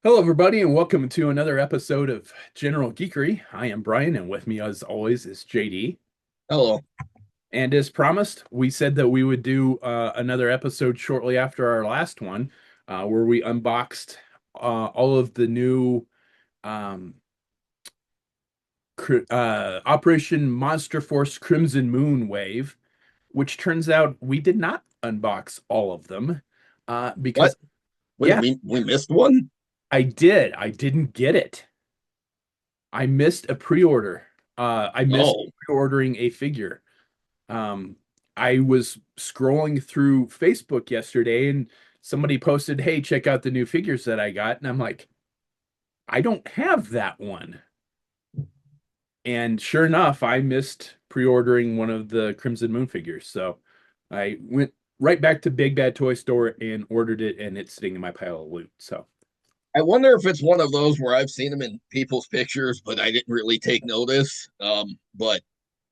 Hello, everybody, and welcome to another episode of General Geekery. I am Brian, and with me, as always, is JD. Hello. And as promised, we said that we would do another episode shortly after our last one, where we unboxed all of the new um, Operation Monster Force Crimson Moon Wave, which turns out we did not unbox all of them What? because, Wait, yeah, we missed one? I did. I didn't get it. I missed a pre-order. I missed Oh, pre-ordering a figure. Um, I was scrolling through Facebook yesterday and somebody posted, "Hey, check out the new figures that I got." And I'm like, "I don't have that one." And sure enough, I missed pre-ordering one of the Crimson Moon figures. So I went right back to Big Bad Toy Store and ordered it, and it's sitting in my pile of loot. So I wonder if it's one of those where I've seen them in people's pictures, but I didn't really take notice. But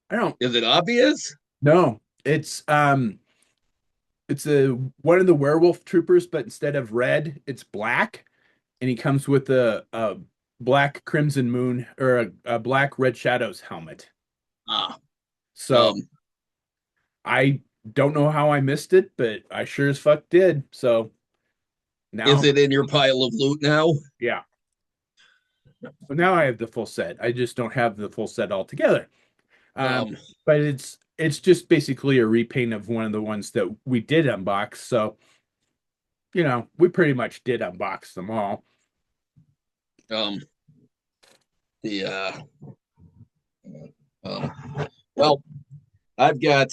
I don't is it obvious? know. It's a one of the werewolf troopers, but instead of red, it's black, and he comes with a black Crimson Moon or a black Red Shadows helmet. Ah, So um, I don't know how I missed it, but I sure as fuck did. So is now, it in your pile of loot now? yeah. So now I have the full set. I just don't have the full set altogether. Um, Um, but it's just basically a repaint of one of the ones that we did unbox. So, we pretty much did unbox them all. um, the um, well, I've got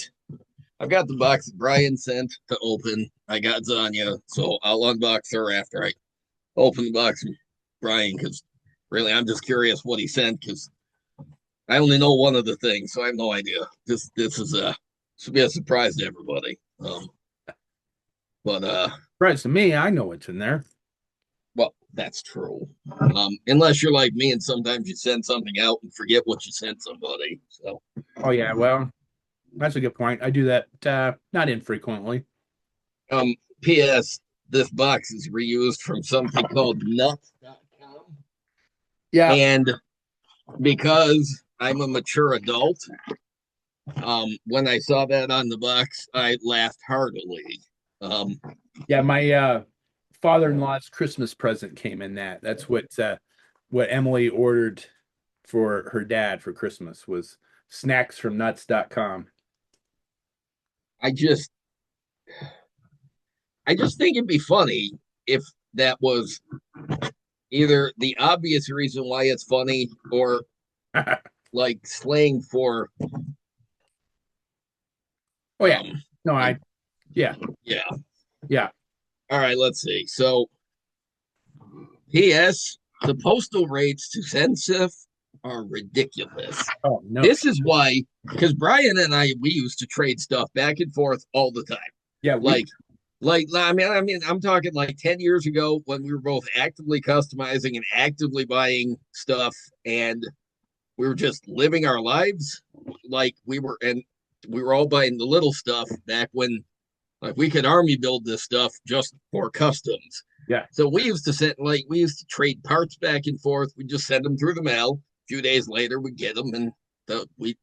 I've got the box that Brian sent to open. I got Zanya, so I'll unbox her after I open the box from Brian because really I'm just curious what he sent because I only know one of the things, so I have no idea. This is a should be a surprise to everybody. But Right, to me, I know what's in there. well, that's true. Unless you're like me and sometimes you send something out and forget what you sent somebody. So Oh yeah, well, that's a good point. I do that not infrequently. um P.S. This box is reused from something called nuts.com. Yeah, And because I'm a mature adult, when I saw that on the box, I laughed heartily. Um, yeah, my father-in-law's Christmas present came in that. That's what Emily ordered for her dad for Christmas was snacks from nuts.com. I just I just think it'd be funny if that was either the obvious reason why it's funny or like slang for Oh yeah. No, like yeah, yeah. yeah. All right, let's see. So P.S. The postal rates to send stuff are ridiculous. Oh no. This is why, because Brian and I we used to trade stuff back and forth all the time. Yeah, we Like I mean, I'm talking like 10 years ago when we were both actively customizing and actively buying stuff, and we were just living our lives like we were all buying the little stuff back when like we could army build this stuff just for customs. yeah. So we used to trade parts back and forth. We just send them through the mail. A few days later, we get them, and we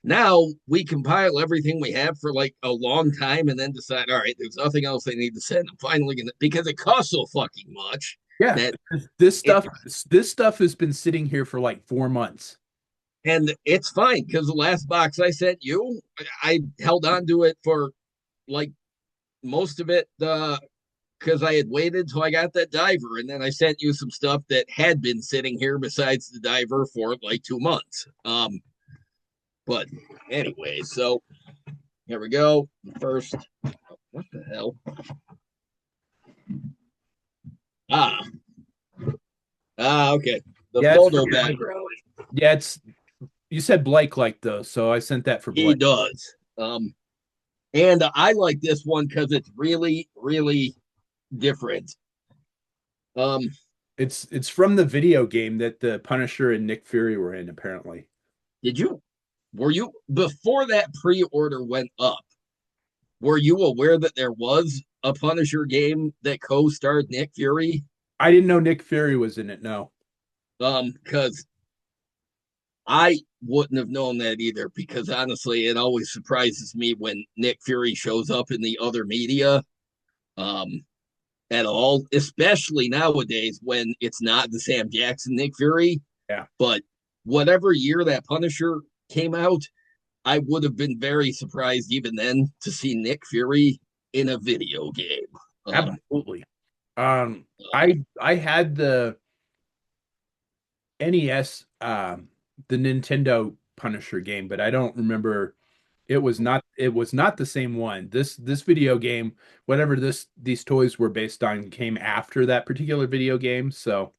now we compile everything we have for like a long time, and then decide, all right, there's nothing else they need to send. I'm finally gonna because it costs so fucking much Yeah. that This it stuff this stuff has been sitting here for like 4 months. and it's fine because the last box I sent you, I held on to it for like most of it because I had waited till I got that diver, and then I sent you some stuff that had been sitting here besides the diver for like 2 months. But anyway, so here we go. First, what the hell? Ah, okay. The Yeah, it's for photo Blake. background. Yeah, it's you said Blake liked those, so I sent that for He Blake. does. And I like this one because it's really, really different. Um, It's from the video game that the Punisher and Nick Fury were in, apparently. did you were you before that pre-order went up? Were you aware that there was a Punisher game that co-starred Nick Fury? I didn't know Nick Fury was in it. No. Because I wouldn't have known that either. Because honestly, it always surprises me when Nick Fury shows up in the other media. Um, at all, especially nowadays when it's not the Sam Jackson Nick Fury. Yeah. But whatever year that Punisher came out, I would have been very surprised even then to see Nick Fury in a video game. Absolutely. I had the NES, the Nintendo Punisher game, but I don't remember. It was not the same one. This video game, whatever these toys were based on, came after that particular video game. So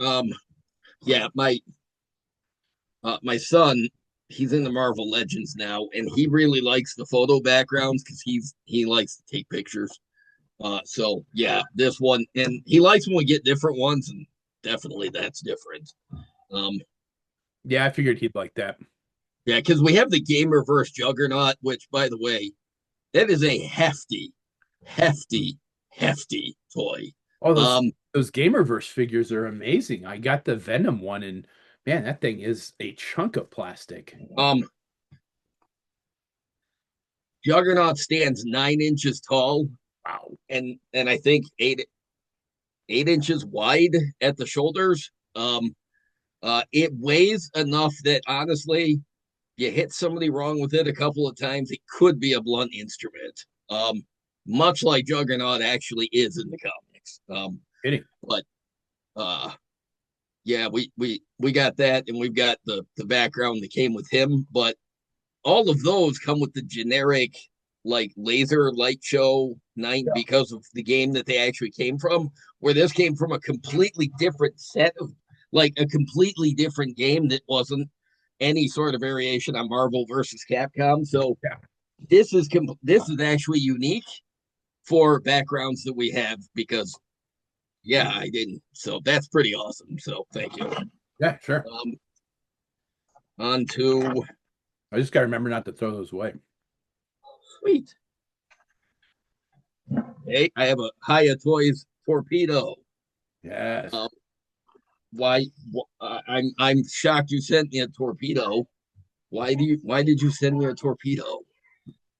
um, yeah, my son, he's in the Marvel Legends now, and he really likes the photo backgrounds because he likes to take pictures. So yeah, this one, and he likes when we get different ones, and definitely that's different. Um, yeah, I figured he'd like that. yeah, because we have the Gamerverse Juggernaut, which, by the way, that is a hefty, hefty toy. All Um, those Gamerverse figures are amazing. I got the Venom one, and man, that thing is a chunk of plastic. um, Juggernaut stands 9 inches tall, Wow. and I think 8 inches wide at the shoulders. It weighs enough that honestly, you hit somebody wrong with it a couple of times, it could be a blunt instrument. Much like Juggernaut actually is in the comics. Kidding. But uh, yeah, we got that, and we've got the background that came with him. But all of those come with the generic like laser light show night Yeah. because of the game that they actually came from. Where this came from a completely different set of like a completely different game that wasn't any sort of variation on Marvel versus Capcom. So Yeah. this is actually unique for backgrounds that we have because yeah, I didn't. So that's pretty awesome. So thank you. Yeah, sure. On to I just gotta remember not to throw those away. sweet. Hey, I have a Haya Toys torpedo. Yes. Um, why? I'm shocked you sent me a torpedo. Why did you send me a torpedo?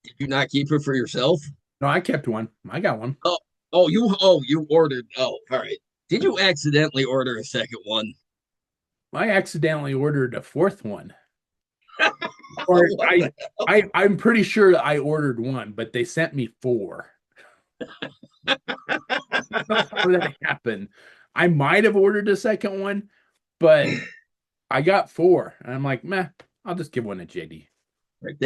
Did you not keep it for yourself? No, I kept one. I got one. You ordered. Oh, all right. Did you accidentally order a second one? I accidentally ordered a fourth one. Or What I, the I, I'm pretty sure I ordered one, but they sent me four. That's not how that happened. I might have ordered a second one, but I got four. And I'm like, meh, I'll just give one to JD. Right,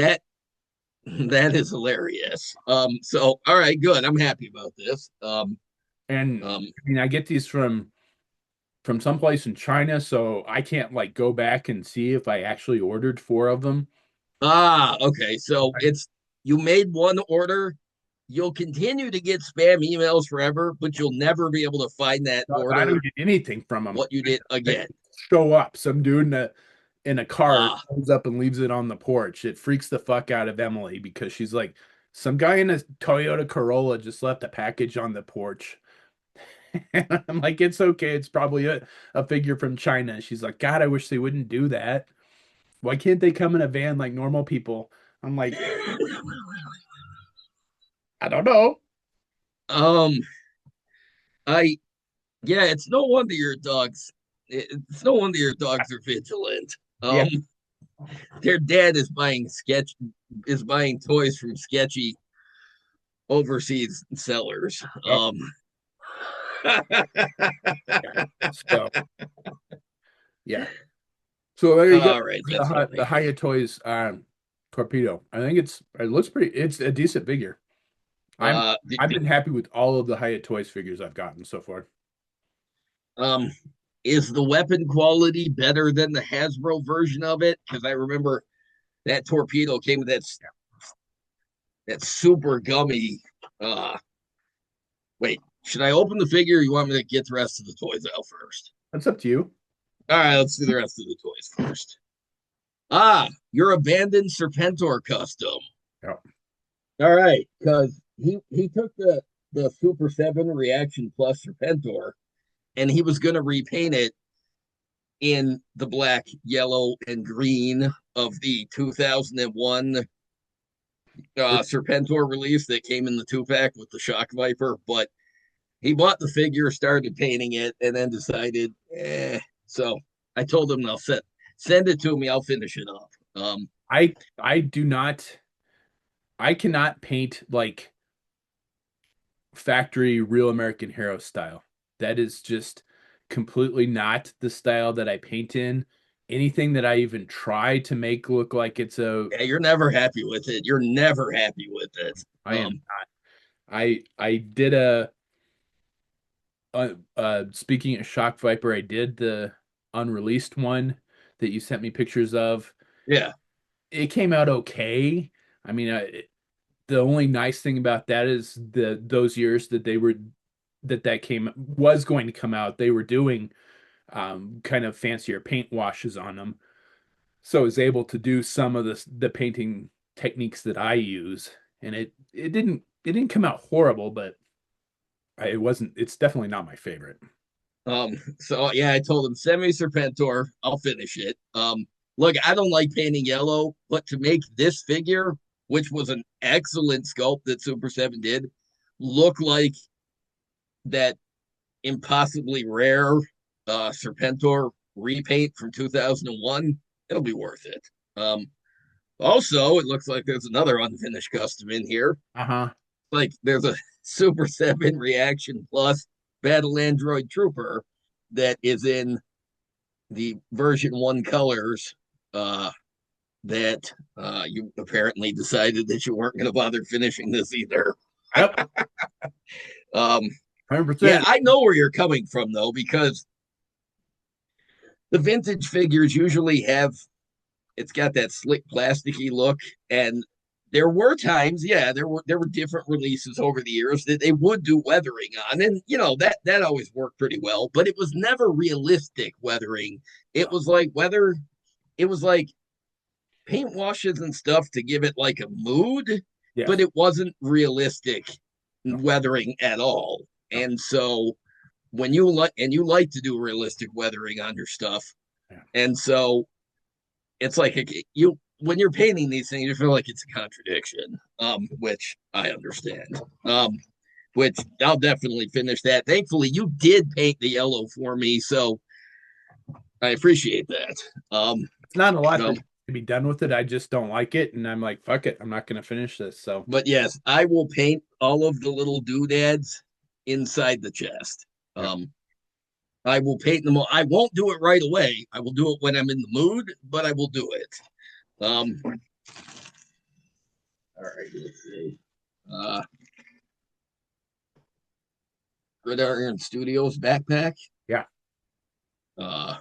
that is hilarious. So all right, good. I'm happy about this. And Um, I mean, I get these from someplace in China, so I can't like go back and see if I actually ordered four of them. okay. So it's you made one order. You'll continue to get spam emails forever, but you'll never be able to find that I order don't get anything from them. what you did They again. show up, some dude in a car Ah, comes up and leaves it on the porch. It freaks the fuck out of Emily because she's like, some guy in a Toyota Corolla just left a package on the porch. And I'm like, it's okay. It's probably a figure from China. She's like, God, I wish they wouldn't do that. Why can't they come in a van like normal people? I'm like, I don't know. um, I yeah. It's no wonder your dogs. It's no wonder your dogs are vigilant. Yeah. Their dad is buying toys from sketchy overseas sellers. Yep. Yeah. So yeah. So there you go. All right, that's The funny. Hiya Toys torpedo. I think it looks pretty. It's a decent figure. I'm Uh, I've been happy with all of the Hiya Toys figures I've gotten so far. um, is the weapon quality better than the Hasbro version of it? Because I remember that torpedo came with that super gummy. Uh, wait, should I open the figure? Or you want me to get the rest of the toys out first? That's up to you. All right, let's do the rest of the toys first. Your abandoned Serpentor custom. Yeah. All right, because he took the the Super 7 Reaction Plus Serpentor, and he was going to repaint it in the black, yellow, and green of the 2001 Serpentor release that came in the 2-pack with the Shock Viper. But he bought the figure, started painting it, and then decided, So I told him I'll send it to me. I'll finish it up. I do not. I cannot paint like factory real American hero style. That is just completely not the style that I paint in. Anything that I even try to make look like it's a Yeah, you're never happy with it. You're never happy with it. I am not. I did speaking of Shock Viper, I did the unreleased one that you sent me pictures of. Yeah. It came out okay. I mean, the only nice thing about that is those years that they were that came was going to come out, they were doing kind of fancier paint washes on them. So I was able to do some of the painting techniques that I use, and it didn't come out horrible, but it wasn't. It's definitely not my favorite. So yeah, I told him send me Serpentor, I'll finish it. Look, I don't like painting yellow, but to make this figure, which was an excellent sculpt that Super 7 did, look like that impossibly rare Serpentor repaint from 2001, it'll be worth it. Also, it looks like there's another unfinished custom in here. Uh-huh. Like there's a Super 7 Reaction Plus Battle Android Trooper that is in the version 1 colors that you apparently decided that you weren't going to bother finishing this either. Yep. um, yeah, 100%. I know where you're coming from though, because the vintage figures usually have it's got that slick plasticky look, and there were times, yeah, there were different releases over the years that they would do weathering on, and that always worked pretty well, but it was never realistic weathering. It was like weather, it was like paint washes and stuff to give it like a mood, but Yes. it wasn't realistic No, weathering at all. no. And so when you like to do realistic weathering on your stuff, Yeah. and so it's like you when you're painting these things, you feel like it's a contradiction, which I understand. Which I'll definitely finish that. Thankfully, you did paint the yellow for me, so I appreciate that. It's not a lot Um, to be done with it. I just don't like it, and I'm like, fuck it. I'm not going to finish this. So, but yes, I will paint all of the little doodads inside the chest. yeah. I will paint them all. I won't do it right away. I will do it when I'm in the mood, but I will do it. All right, let's see. Uh, Gridiron Studios backpack. Yeah. Uh,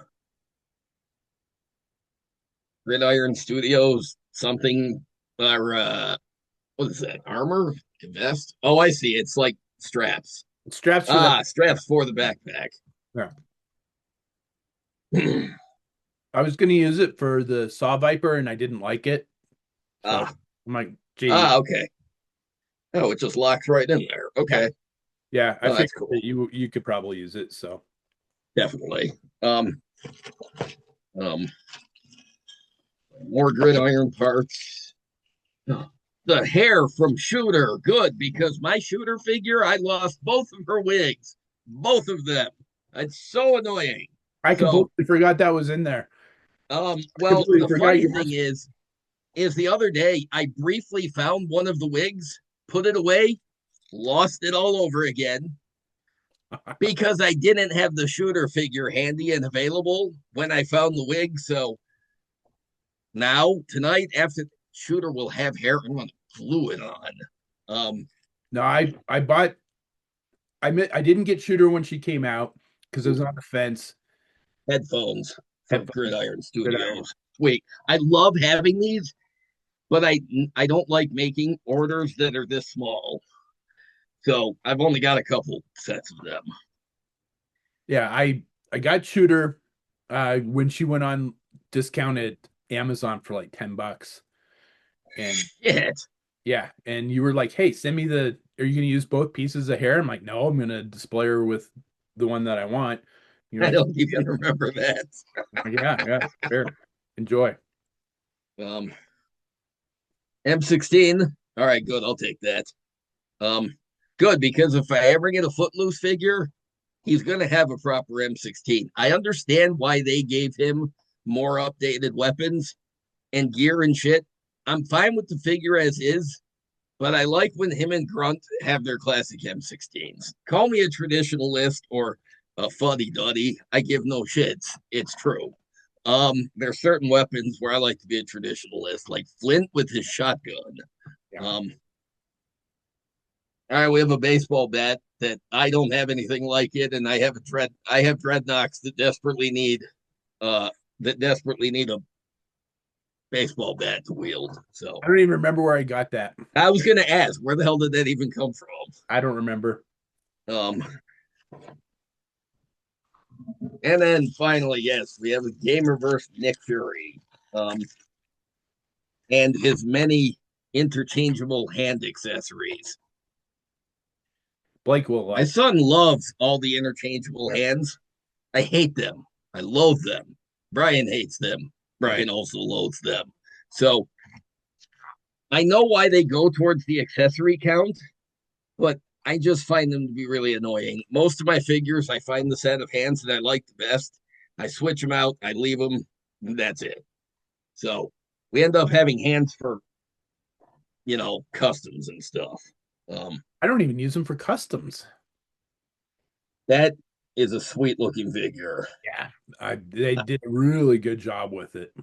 Gridiron Studios something or what is that? Armor vest? Oh, I see. It's like straps. Straps for that. Straps for the backpack. Yeah. I was going to use it for the Saw Viper, and I didn't like it. So Ah, I'm like, gee, okay. Oh, it just locks right in there. yeah, Okay. yeah. I Oh, figured that's cool. that you could probably use it. So Definitely. Um, more gridiron parts. The hair from Shooter, good, because my Shooter figure, I lost both of her wigs, both of them. It's so annoying. I So, completely forgot that was in there. I well, completely the forgot funny you thing must. is the other day I briefly found one of the wigs, put it away, lost it all over again because I didn't have the Shooter figure handy and available when I found the wig. So now tonight, after Shooter will have hair, I'm gonna glue it on. No, I bought. I didn't get Shooter when she came out because it was on the fence. Headphones from Headphones. Gridiron Good iron. Studios. Wait, I love having these, but I don't like making orders that are this small. So I've only got a couple sets of them. Yeah, I got Shooter when she went on discounted Amazon for like $10. And Shit. yeah, and you were like, "Hey, send me are you going to use both pieces of hair? I'm like, no, I'm going to display her with the one that I want. You know, I it's don't even remember that. like, yeah, yeah, fair. Enjoy. Um, M16. All right, good. I'll take that. Um, Good because if I ever get a Footloose figure, he's going to have a proper M16. I understand why they gave him more updated weapons and gear and shit. I'm fine with the figure as is, but I like when him and Grunt have their classic M16s. Call me a traditionalist or a fuddy duddy. I give no shits. It's true. There's certain weapons where I like to be a traditionalist, like Flint with his shotgun. Yeah. Um, all right, we have a baseball bat that I don't have anything like it, and I have dreadnoughts uh that desperately need a baseball bat to wield. So I don't even remember where I got that. I was gonna ask, where the hell did that even come from? I don't remember. Um, and then finally, yes, we have a Gamerverse Nick Fury, um, and his many interchangeable hand accessories. Blake will My like. son loves all the interchangeable hands. I hate them. I loathe them. Brian hates them. Okay. Brian also loathes them. So I know why they go towards the accessory count, but I just find them to be really annoying. Most of my figures, I find the set of hands that I like the best. I switch them out, I leave them, and that's it. So we end up having hands for, customs and stuff. Um, I don't even use them for customs. that is a sweet looking figure. Yeah. They did a really good job with it.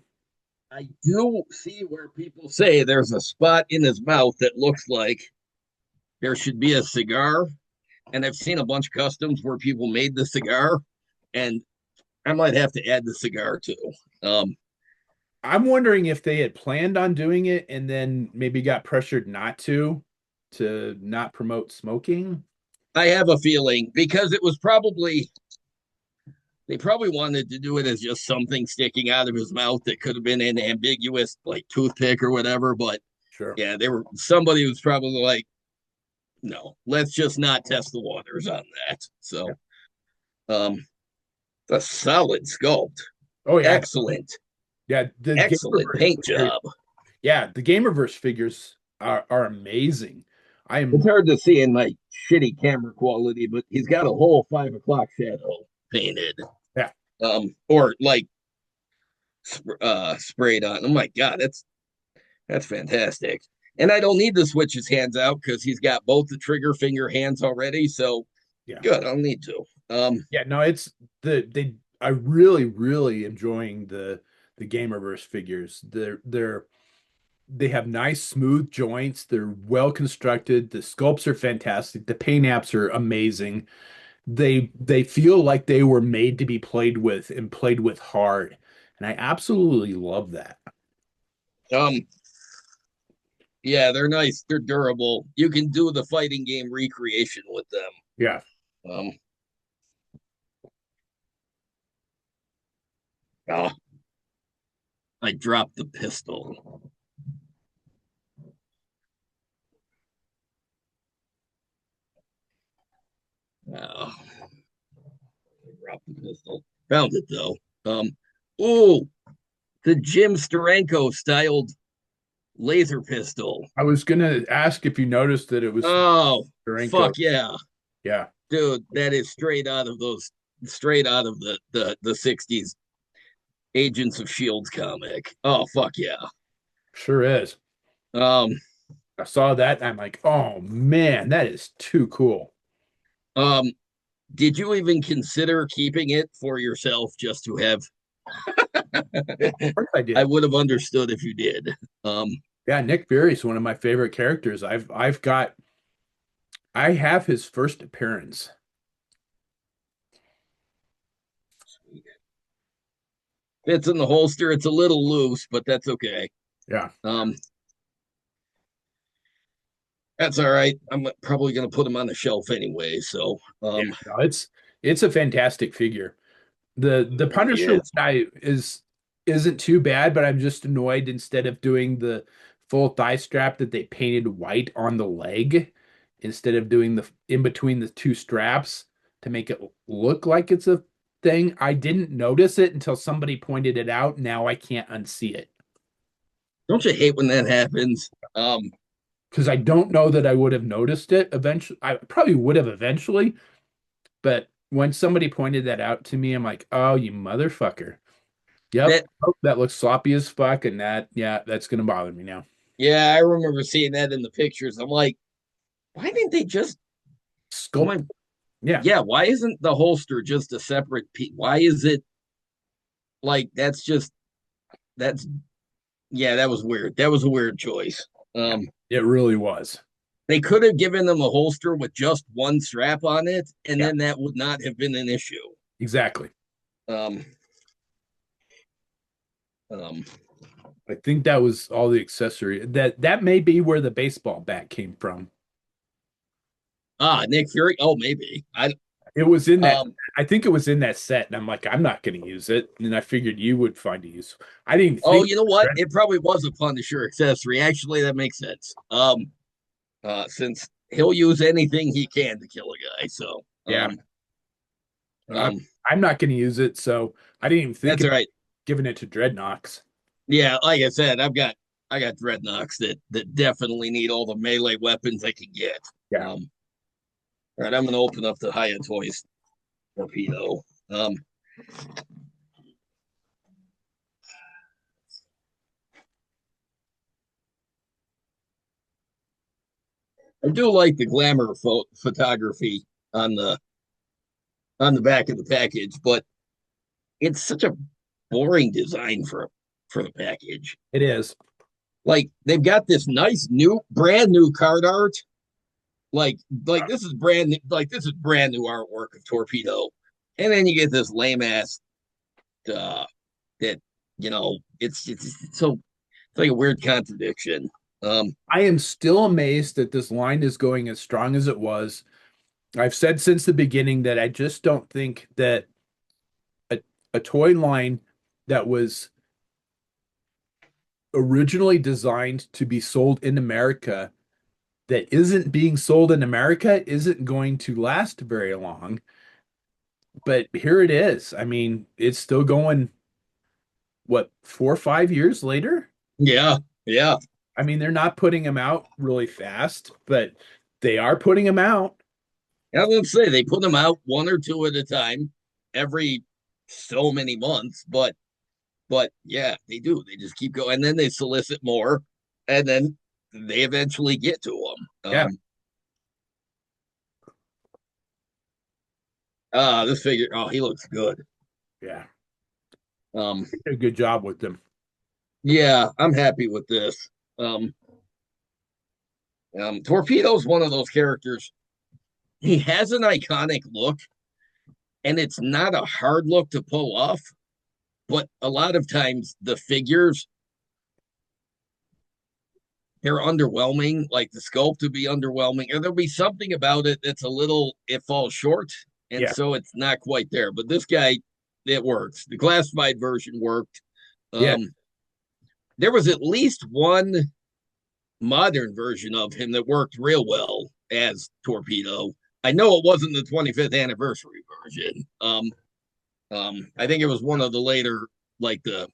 I do see where people say there's a spot in his mouth that looks like there should be a cigar. And I've seen a bunch of customs where people made the cigar, and I might have to add the cigar too. Um, I'm wondering if they had planned on doing it and then maybe got pressured not to not promote smoking. I have a feeling because it was probably they probably wanted to do it as just something sticking out of his mouth that could have been an ambiguous like toothpick or whatever. But Sure. yeah, they were somebody was probably like, no, let's just not test the waters on that. Yeah. So a solid sculpt. Oh yeah. Excellent. Yeah, the Excellent Gamerverse paint figures, job. yeah, the Gamerverse figures are amazing. I It's am hard to see in like shitty camera quality, but he's got a whole 5 o'clock shadow painted. yeah, Or like sprayed on. Oh my god, that's fantastic. And I don't need to switch his hands out because he's got both the trigger finger hands already. So yeah. good, I don't need to. Yeah, no, it's I really, really enjoying the Gamerverse figures. They have nice smooth joints. They're well constructed. The sculpts are fantastic. The paint apps are amazing. They feel like they were made to be played with and played with hard. And I absolutely love that. um, yeah, they're nice. They're durable. You can do the fighting game recreation with them. Yeah. Um, oh, I dropped the pistol. Oh, I dropped the pistol. Found it though. Oh, the Jim Steranko styled laser pistol. I was gonna ask if you noticed that it was Oh, Duranko. fuck yeah. Yeah, Dude, that is straight out of the 60s Agents of Shields comic. Oh, fuck yeah. sure is. Um, I saw that and I'm like, oh man, that is too cool. um, did you even consider keeping it for yourself just to have? Of course I I did. would have understood if you did. Um, Yeah, Nick Fury is one of my favorite characters. I have his first appearance. Fits in the holster. It's a little loose, but that's okay. Yeah. Um, that's all right. I'm probably gonna put him on the shelf anyway. So, Yeah. No, it's a fantastic figure. The it really Punisher is. guy isn't too bad, but I'm just annoyed instead of doing the full thigh strap that they painted white on the leg. instead of doing the in between the two straps to make it look like it's a thing. I didn't notice it until somebody pointed it out. Now I can't unsee it Don't you hate when that happens? because I don't know that I would have noticed it eventually. I probably would have eventually, but when somebody pointed that out to me, I'm like, oh, you motherfucker. Yep. That Oh, that looks sloppy as fuck. And that, yeah, that's going to bother me now. Yeah, I remember seeing that in the pictures. I'm like, why didn't they just Sculpt. my Yeah. yeah, why isn't the holster just a separate piece? Why is it like that's yeah, that was weird. That was a weird choice. Yeah. Um It really was. they could have given them a holster with just one strap on it, and Yeah. then that would not have been an issue. Exactly. Um um I think that was all the accessory. That may be where the baseball bat came from. Nick Fury. Oh, maybe. I It was in that. um I think it was in that set, and I'm like, I'm not going to use it. And I figured you would find a use. I didn't even oh, think. you know what? It probably was a Punisher accessory. Actually, that makes sense. Since he'll use anything he can to kill a guy. So, Yeah, I'm, um, I'm not going to use it, so I didn't even think that's all about right. giving it to Dreadnoks. Yeah, like I said, I got dreadnoughts that definitely need all the melee weapons I can get. Yeah, All right, I'm gonna open up the Haya Toys torpedo. I do like the glamour photography on the back of the package, but it's such a boring design for the package. it is. Like they've got this nice new brand new card art. Like this is brand new artwork of Torpedo. And then you get this lame ass that it's so it's like a weird contradiction. I am still amazed that this line is going as strong as it was. I've said since the beginning that I just don't think that a, a toy line that was originally designed to be sold in America that isn't being sold in America isn't going to last very long. But here it is. I mean, it's still going, what, 4 or 5 years later? yeah, yeah. I mean, they're not putting them out really fast, but they are putting them out. I was gonna say they put them out one or two at a time every so many months, but yeah, they do. They just keep going, and then they solicit more, and then they eventually get to them. Yeah, This figure, oh, he looks good. yeah. Um, They did a good job with them. yeah, I'm happy with this. Um, Torpedo's one of those characters. He has an iconic look, and it's not a hard look to pull off. But a lot of times the figures they're underwhelming. Like the sculpt would be underwhelming, or there'll be something about it that's a little it falls short, and Yeah, so it's not quite there. But this guy, it works. The classified version worked. yeah. Um, there was at least one modern version of him that worked real well as Torpedo. I know it wasn't the 25th anniversary version. I think it was one of the later, like the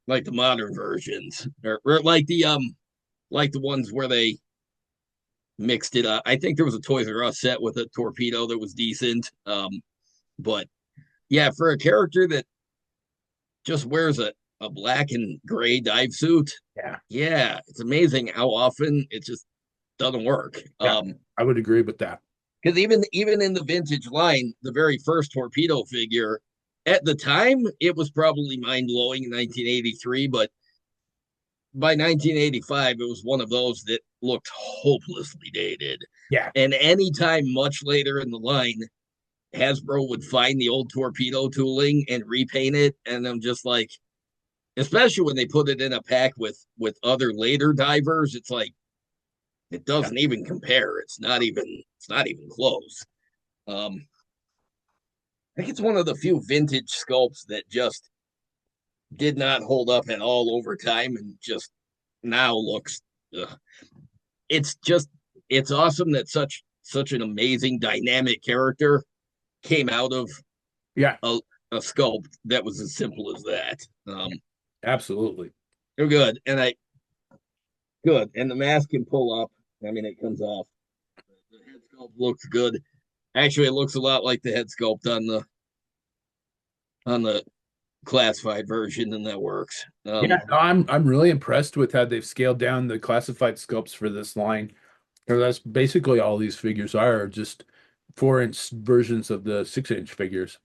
modern versions, or like the ones where they mixed it up. I think there was a Toys R Us set with a Torpedo that was decent. But yeah, for a character that just wears a black and gray dive suit, Yeah, yeah, it's amazing how often it just doesn't work. yeah. I would agree with that. Because even in the vintage line, the very first Torpedo figure, at the time, it was probably mind blowing in 1983, but by 1985, it was one of those that looked hopelessly dated. Yeah, And anytime much later in the line, Hasbro would find the old Torpedo tooling and repaint it, and I'm just like, especially when they put it in a pack with other later divers, it's like it yeah, doesn't even compare. It's not even close. Um, I think it's one of the few vintage sculpts that just did not hold up at all over time and just now looks. Ugh. It's just it's awesome that such an amazing dynamic character came out of Yeah, a, a sculpt that was as simple as that. absolutely. They're good, and I good, and the mask can pull up. I mean, it comes off. The head sculpt looks good. Actually, it looks a lot like the head sculpt on the classified version, and that works. Yeah, no, I'm really impressed with how they've scaled down the classified sculpts for this line. Or that's basically all these figures are, just 4-inch versions of the 6-inch figures.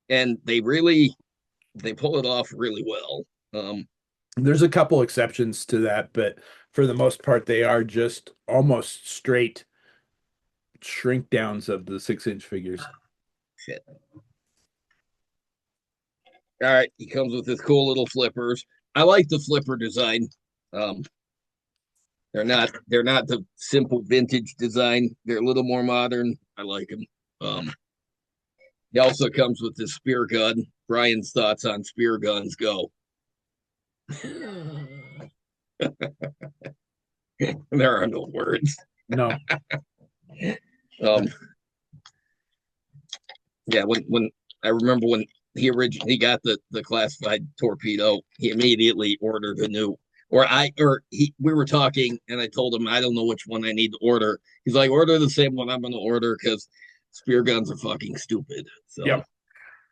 And they pull it off really well. There's a couple exceptions to that, but for the most part, they are just almost straight shrink downs of the 6-inch figures. Shit. All right, he comes with his cool little flippers. I like the flipper design. Um, they're not the simple vintage design. They're a little more modern. I like them. He also comes with the spear gun. Brian's thoughts on spear guns go. There are no words. No, Um, yeah, when I remember when he originally got the classified torpedo, he immediately ordered a new. We were talking and I told him I don't know which one I need to order. He's like, order the same one I'm going to order because spear guns are fucking stupid. So yep.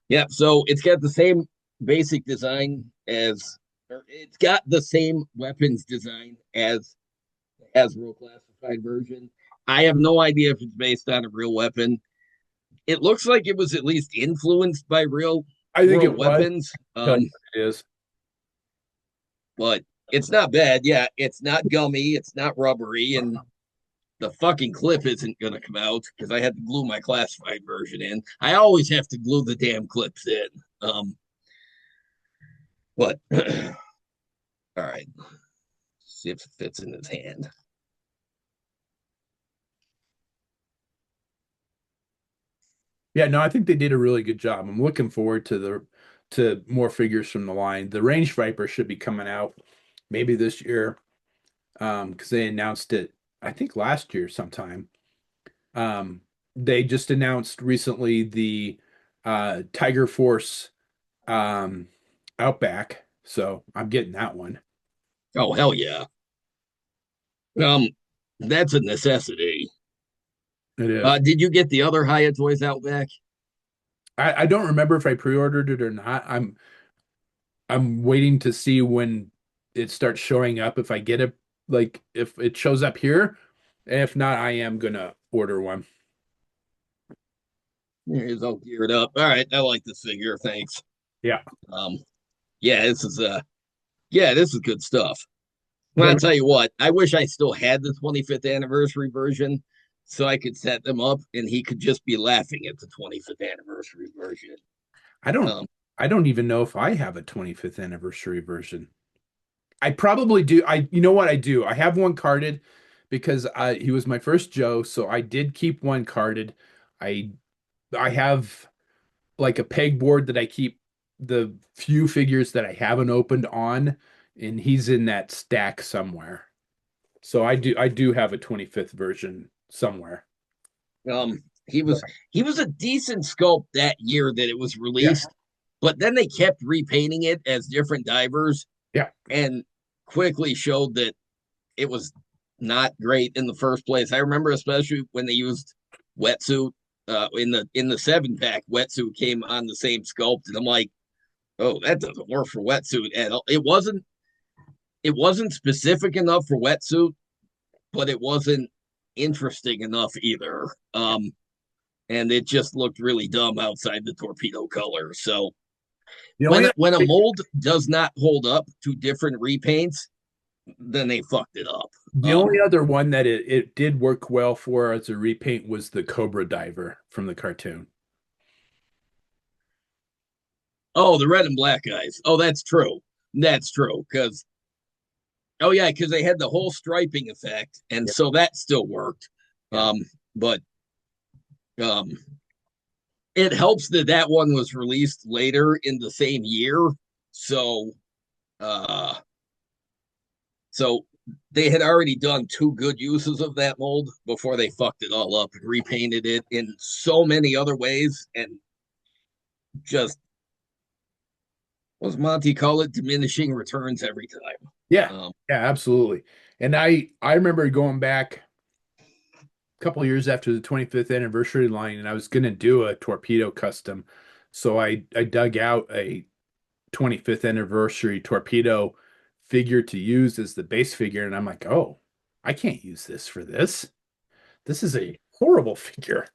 yeah, so it's got the same basic design as, or it's got the same weapons design as real classified version. I have no idea if it's based on a real weapon. It looks like it was at least influenced by real I think world it was. weapons. Tell you what it is. But it's not bad. Yeah, it's not gummy, it's not rubbery, and the fucking clip isn't gonna come out because I had to glue my classified version in. I always have to glue the damn clips in. But all right, see if it fits in his hand. Yeah, no, I think they did a really good job. I'm looking forward to the to more figures from the line. The Range Viper should be coming out maybe this year. Because they announced it, I think last year sometime. Um, they just announced recently the Tiger Force um Outback, so I'm getting that one. Oh hell yeah. Um, that's a necessity. It is. Did you get the other Hyatt Toys Outback? I don't remember if I pre-ordered it or not. I'm waiting to see when it starts showing up. If I get it, like if it shows up here, if not, I am gonna order one. He's all geared up. All right, I like this figure. Thanks. Yeah. Um, yeah, this is good stuff. Well, The I'll tell you what, I wish I still had the 25th anniversary version so I could set them up and he could just be laughing at the 25th anniversary version. I don't Um, I don't even know if I have a 25th anniversary version. I probably do. You know what I do? I have one carded because he was my first Joe, so I did keep one carded. I I have like a pegboard that I keep the few figures that I haven't opened on, and he's in that stack somewhere. So I do have a 25th version somewhere. he was a decent sculpt that year that it was Yeah. released, but then they kept repainting it as different divers Yeah. and quickly showed that it was not great in the first place. I remember especially when they used wetsuit in the 7 pack. Wetsuit came on the same sculpt, and I'm like, oh, that doesn't work for wetsuit at all. It wasn't specific enough for wetsuit, but it wasn't interesting enough either. And it just looked really dumb outside the torpedo color. So The when only when a mold does not hold up to different repaints, then they fucked it up. the Um, only other one that it did work well for as a repaint was the Cobra Diver from the cartoon. oh, the red and black guys. Oh, that's true. That's true. Oh yeah, because they had the whole striping effect, and Yeah. so that still worked. Yeah. But um, it helps that that one was released later in the same year. So uh, so they had already done two good uses of that mold before they fucked it all up and repainted it in so many other ways, and just, was Monty call it, diminishing returns every time. Yeah. Um, Yeah, absolutely. And I remember going back a couple years after the 25th anniversary line, and I was gonna do a torpedo custom. So I dug out a 25th anniversary torpedo figure to use as the base figure, and I'm like, oh, I can't use this for this. This is a horrible figure.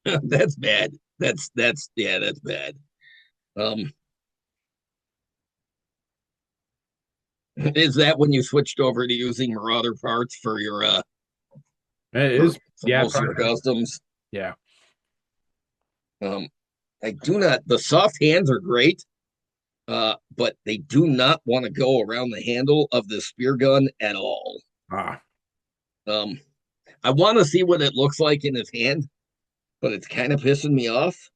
that's bad. That's yeah, that's bad. Um, is that when you switched over to using Marauder parts for your It for is, for yeah, most of your probably, customs? yeah. Um, I do not. The soft hands are great, but they do not want to go around the handle of the spear gun at all. Ah, Um, I want to see what it looks like in his hand, but it's kind of pissing me off.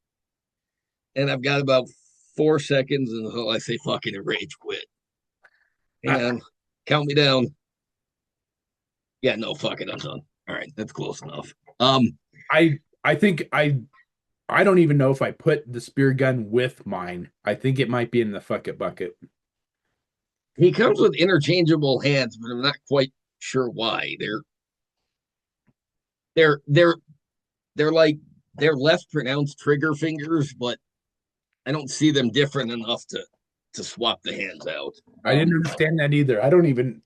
And I've got about 4 seconds until I say fucking rage quit. Hang I, on, count me down. Yeah, no, fuck it, I'm done. All right, that's close enough. I think I don't even know if I put the spear gun with mine. I think it might be in the fuck it bucket. He comes with interchangeable hands, but I'm not quite sure why. They're they're they're like they're less pronounced trigger fingers, but I don't see them different enough to swap the hands out. I didn't understand that either. I don't even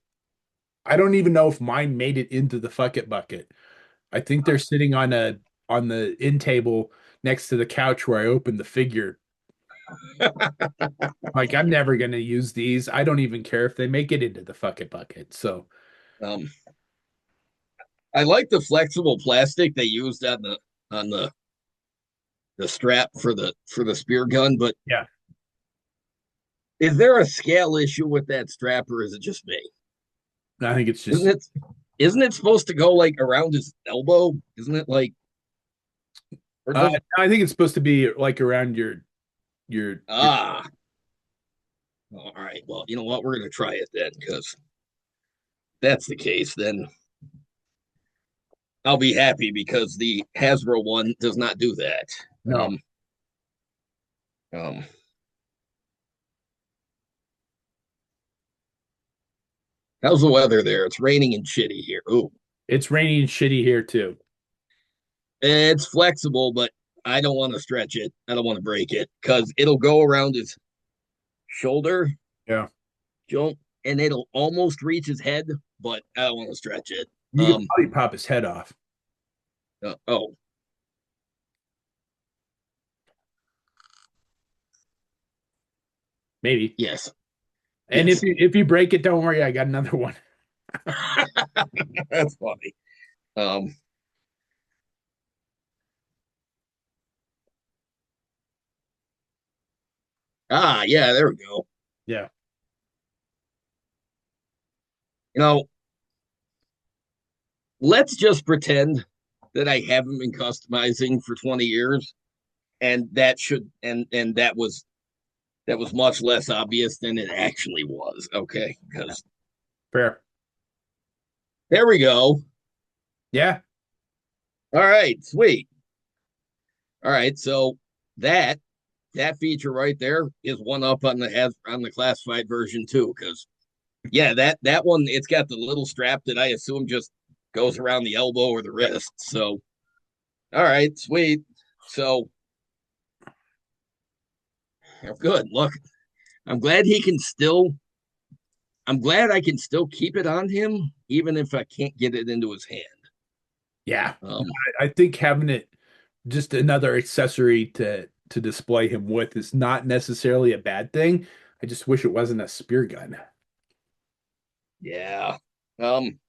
know if mine made it into the fuck it bucket. I think they're sitting on the end table next to the couch where I opened the figure. Like I'm never gonna use these. I don't even care if they make it into the fuck it bucket. So um, I like the flexible plastic they used on the strap for the spear gun, but yeah, is there a scale issue with that strap, or is it just me? I think it's Isn't just it isn't it supposed to go like around his elbow? Isn't it like, or does I think it's supposed to be like around your ah? All right. Well, you know what? We're gonna try it then, because that's the case. Then I'll be happy because the Hasbro one does not do that. no. Um, um, how's the weather there? It's raining and shitty here. Ooh, It's rainy and shitty here too. it's flexible, but I don't want to stretch it. I don't want to break it because it'll go around his shoulder, Yeah. Joe, and it'll almost reach his head, but I don't want to stretch it. You could probably pop his head off. Oh, Maybe. yes, And yes. if you break it, don't worry, I got another one. That's funny. Um, yeah, there we go. Yeah. You know, let's just pretend that I haven't been customizing for 20 years, and that was much less obvious than it actually was. Okay, because Fair. there we go. Yeah. All right, sweet. All right, so that that feature right there is one up on the classified version too, because yeah, that one, it's got the little strap that I assume just goes around the elbow or the Yep. wrist. So all right, sweet. So good. Look, I'm glad he can still. I'm glad I can still keep it on him, even if I can't get it into his hand. Yeah. Um, I think having it just another accessory to display him with is not necessarily a bad thing. I just wish it wasn't a spear gun. yeah. Um,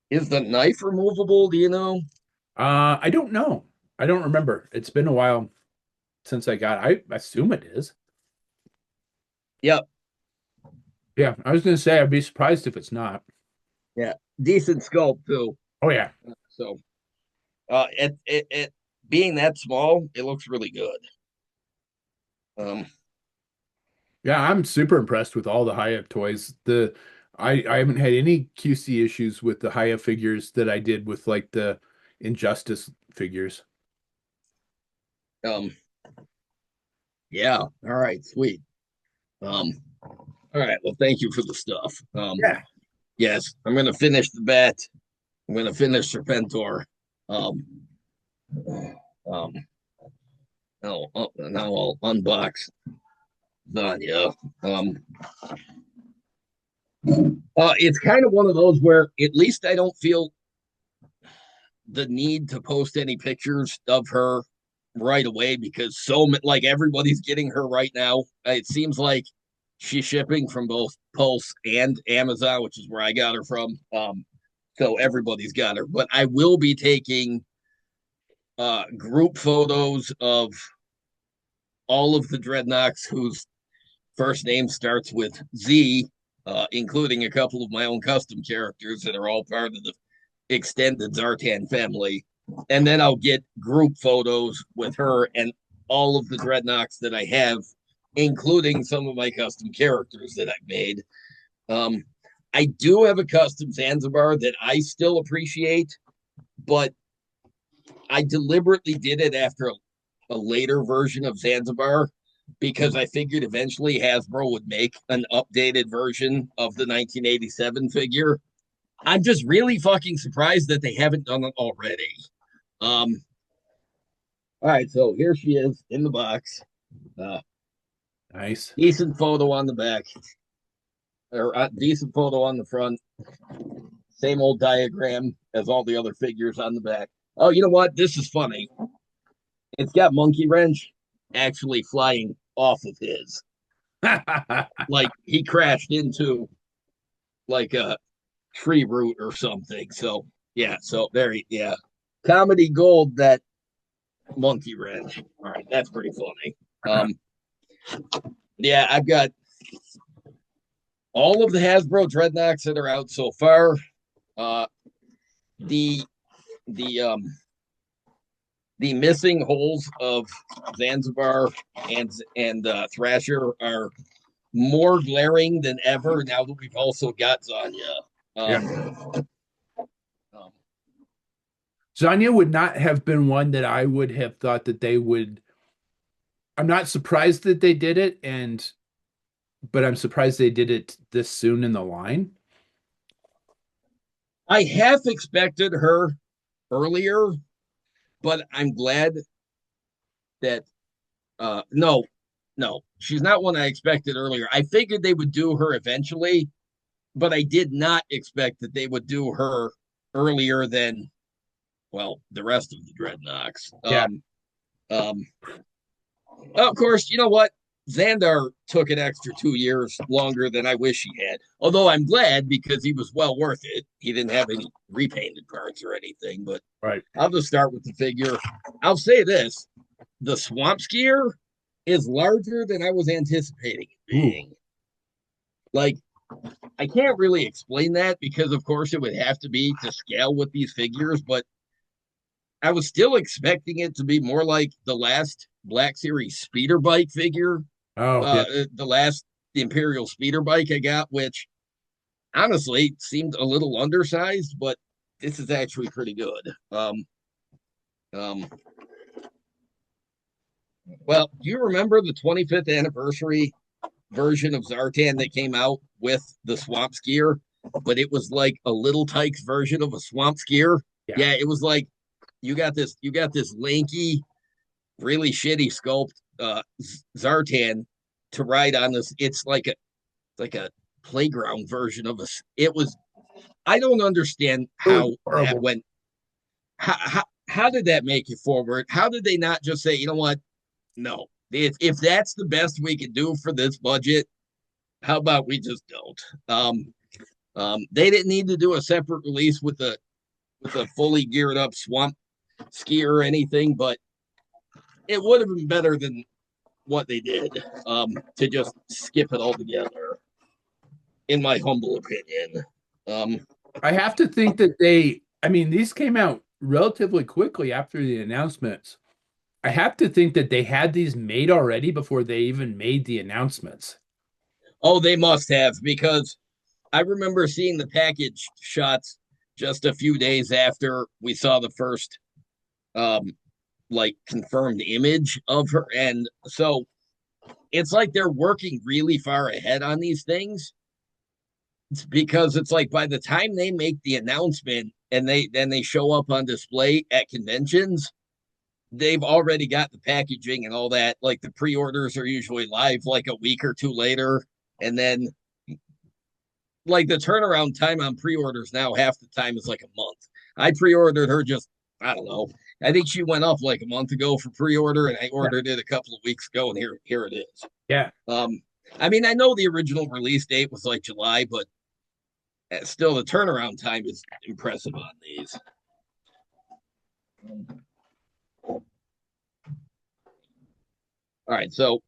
is the knife removable? Do you know? I don't know. I don't remember. It's been a while since I got it. I assume it is. Yep. Yeah, I was gonna say I'd be surprised if it's not. Yeah. Decent sculpt too. Oh yeah. So, it being that small, it looks really good. Um, Yeah, I'm super impressed with all the Hiya toys. I haven't had any QC issues with the Hiya figures that I did with like the Injustice figures. Um, yeah. All right, sweet. Um, all right. Well, thank you for the stuff. Yeah. Yes, I'm gonna finish the bat. I'm gonna finish Serpentor. Um, um, now I'll unbox Zanya. Um, it's kind of one of those where at least I don't feel the need to post any pictures of her right away because like everybody's getting her right now. It seems like she's shipping from both Pulse and Amazon, which is where I got her from. So everybody's got her, but I will be taking group photos of all of the Dreadnoks whose first name starts with Z, including a couple of my own custom characters that are all part of the extended Zartan family. And then I'll get group photos with her and all of the Dreadnoks that I have, including some of my custom characters that I've made. Um, I do have a custom Zanzibar that I still appreciate, but I deliberately did it after a later version of Zanzibar because I figured eventually Hasbro would make an updated version of the 1987 figure. I'm just really fucking surprised that they haven't done it already. Um, all right, so here she is in the box. Uh, Nice. decent photo on the back, or decent photo on the front. Same old diagram as all the other figures on the back. Oh, you know what? This is funny. It's got Monkey Wrench actually flying off of his. Like he crashed into like a tree root or something. So yeah, so very yeah. Comedy gold that Monkey Wrench. All right, that's pretty funny. Yeah, I've got all of the Hasbro Dreadnoks that are out so far. Uh, the the um the missing holes of Zanzibar and Thrasher are more glaring than ever now that we've also got Zanya. Yeah. Um, um, Zanya would not have been one that I would have thought that they would. I'm not surprised that they did it, but I'm surprised they did it this soon in the line. I half expected her earlier, but I'm glad that no, no, she's not one I expected earlier. I figured they would do her eventually, but I did not expect that they would do her earlier than well the rest of the Dreadnoks. Yeah. Um, of course, you know what? Xandar took an extra 2 years longer than I wish he had. Although I'm glad because he was well worth it. He didn't have any repainted parts or anything. But Right. I'll just start with the figure. I'll say this: the swamp skier is larger than I was anticipating it Ooh. being. Like I can't really explain that because, of course, it would have to be to scale with these figures. But I was still expecting it to be more like the last Black Series speeder bike figure, Oh, yeah. the last Imperial speeder bike I got, which honestly seemed a little undersized, but this is actually pretty good. Um, well, do you remember the 25th anniversary version of Zartan that came out with the swamp skier? But it was like a little Tykes version of a swamp skier. Yeah. Yeah, it was like you got this lanky, really shitty sculpt Zartan to ride on this. It's like a playground version of us. It was I don't understand It was how that horrible. went. How did that make it forward? How did they not just say, you know what? No, if that's the best we can do for this budget, how about we just don't? They didn't need to do a separate release with a fully geared up swamp skier or anything, but it would have been better than what they did to just skip it altogether, in my humble opinion. Um, I have to think that I mean, these came out relatively quickly after the announcements. I have to think that they had these made already before they even made the announcements. Oh, they must have, because I remember seeing the package shots just a few days after we saw the first um like confirmed image of her. And so it's like they're working really far ahead on these things. It's because it's like by the time they make the announcement and they show up on display at conventions, they've already got the packaging and all that. Like the pre-orders are usually live like a week or two later. And then like the turnaround time on pre-orders now half the time is like a month. I pre-ordered her just, I don't know. I think she went up like a month ago for pre-order, and I Yeah. ordered it a couple of weeks ago, and here it is. Yeah. I mean, I know the original release date was like July, but still the turnaround time is impressive on these. All right, so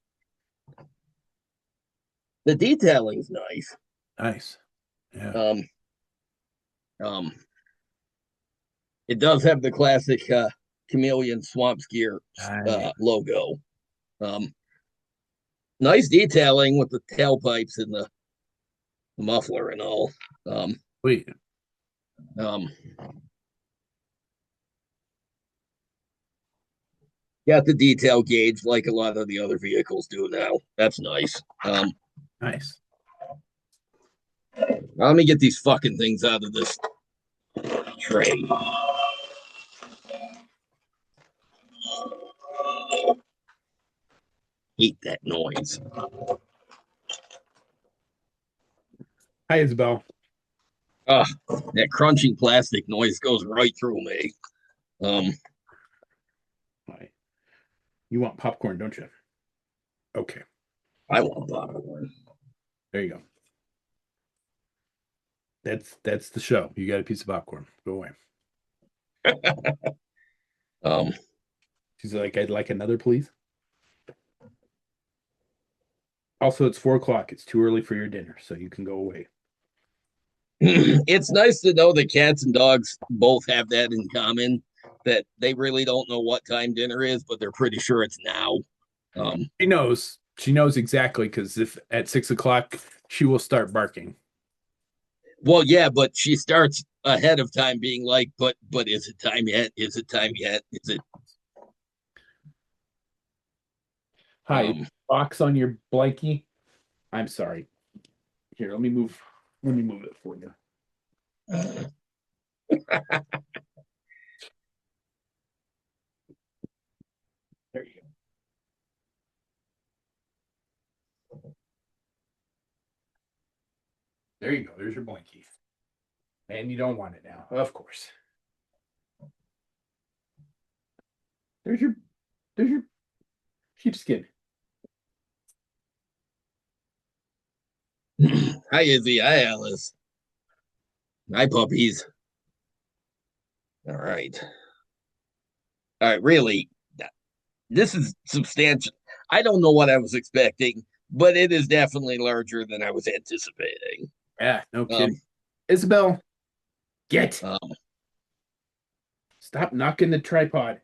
the detailing's nice. Nice. Yeah. Um, um, it does have the classic chameleon swamp skier Nice. logo. Um, nice detailing with the tailpipes and the muffler and all. Um, Wait. um, got the detail gauge like a lot of the other vehicles do now. That's nice. Nice. Let me get these fucking things out of this tray. Hate that noise. Hi, Isabel. Ah, that crunching plastic noise goes right through me. Um, Hi. You want popcorn, don't you? Okay. I want popcorn. There you go. That's the show. You got a piece of popcorn. Go away. Um, She's like, I'd like another, please. Also, it's 4 o'clock. It's too early for your dinner, so you can go away. it's nice to know that cats and dogs both have that in common, that they really don't know what time dinner is, but they're pretty sure it's now. Um, She knows. She knows exactly because if at 6 o'clock, she will start barking. well, yeah, but she starts ahead of time being like, but is it time yet? Is it time yet? Is it Hi, um box on your blankie. I'm sorry. Here, let me move. Let me move it for you. There you go. There you go. There's your blankie. And you don't want it now, of course. There's your sheepskin. Hi Izzy, hi Alice. Hi puppies. All right. All right, really. This is substantial. I don't know what I was expecting, but it is definitely larger than I was anticipating. Yeah, no kidding. Um, Isabel, get. um, Stop knocking the tripod.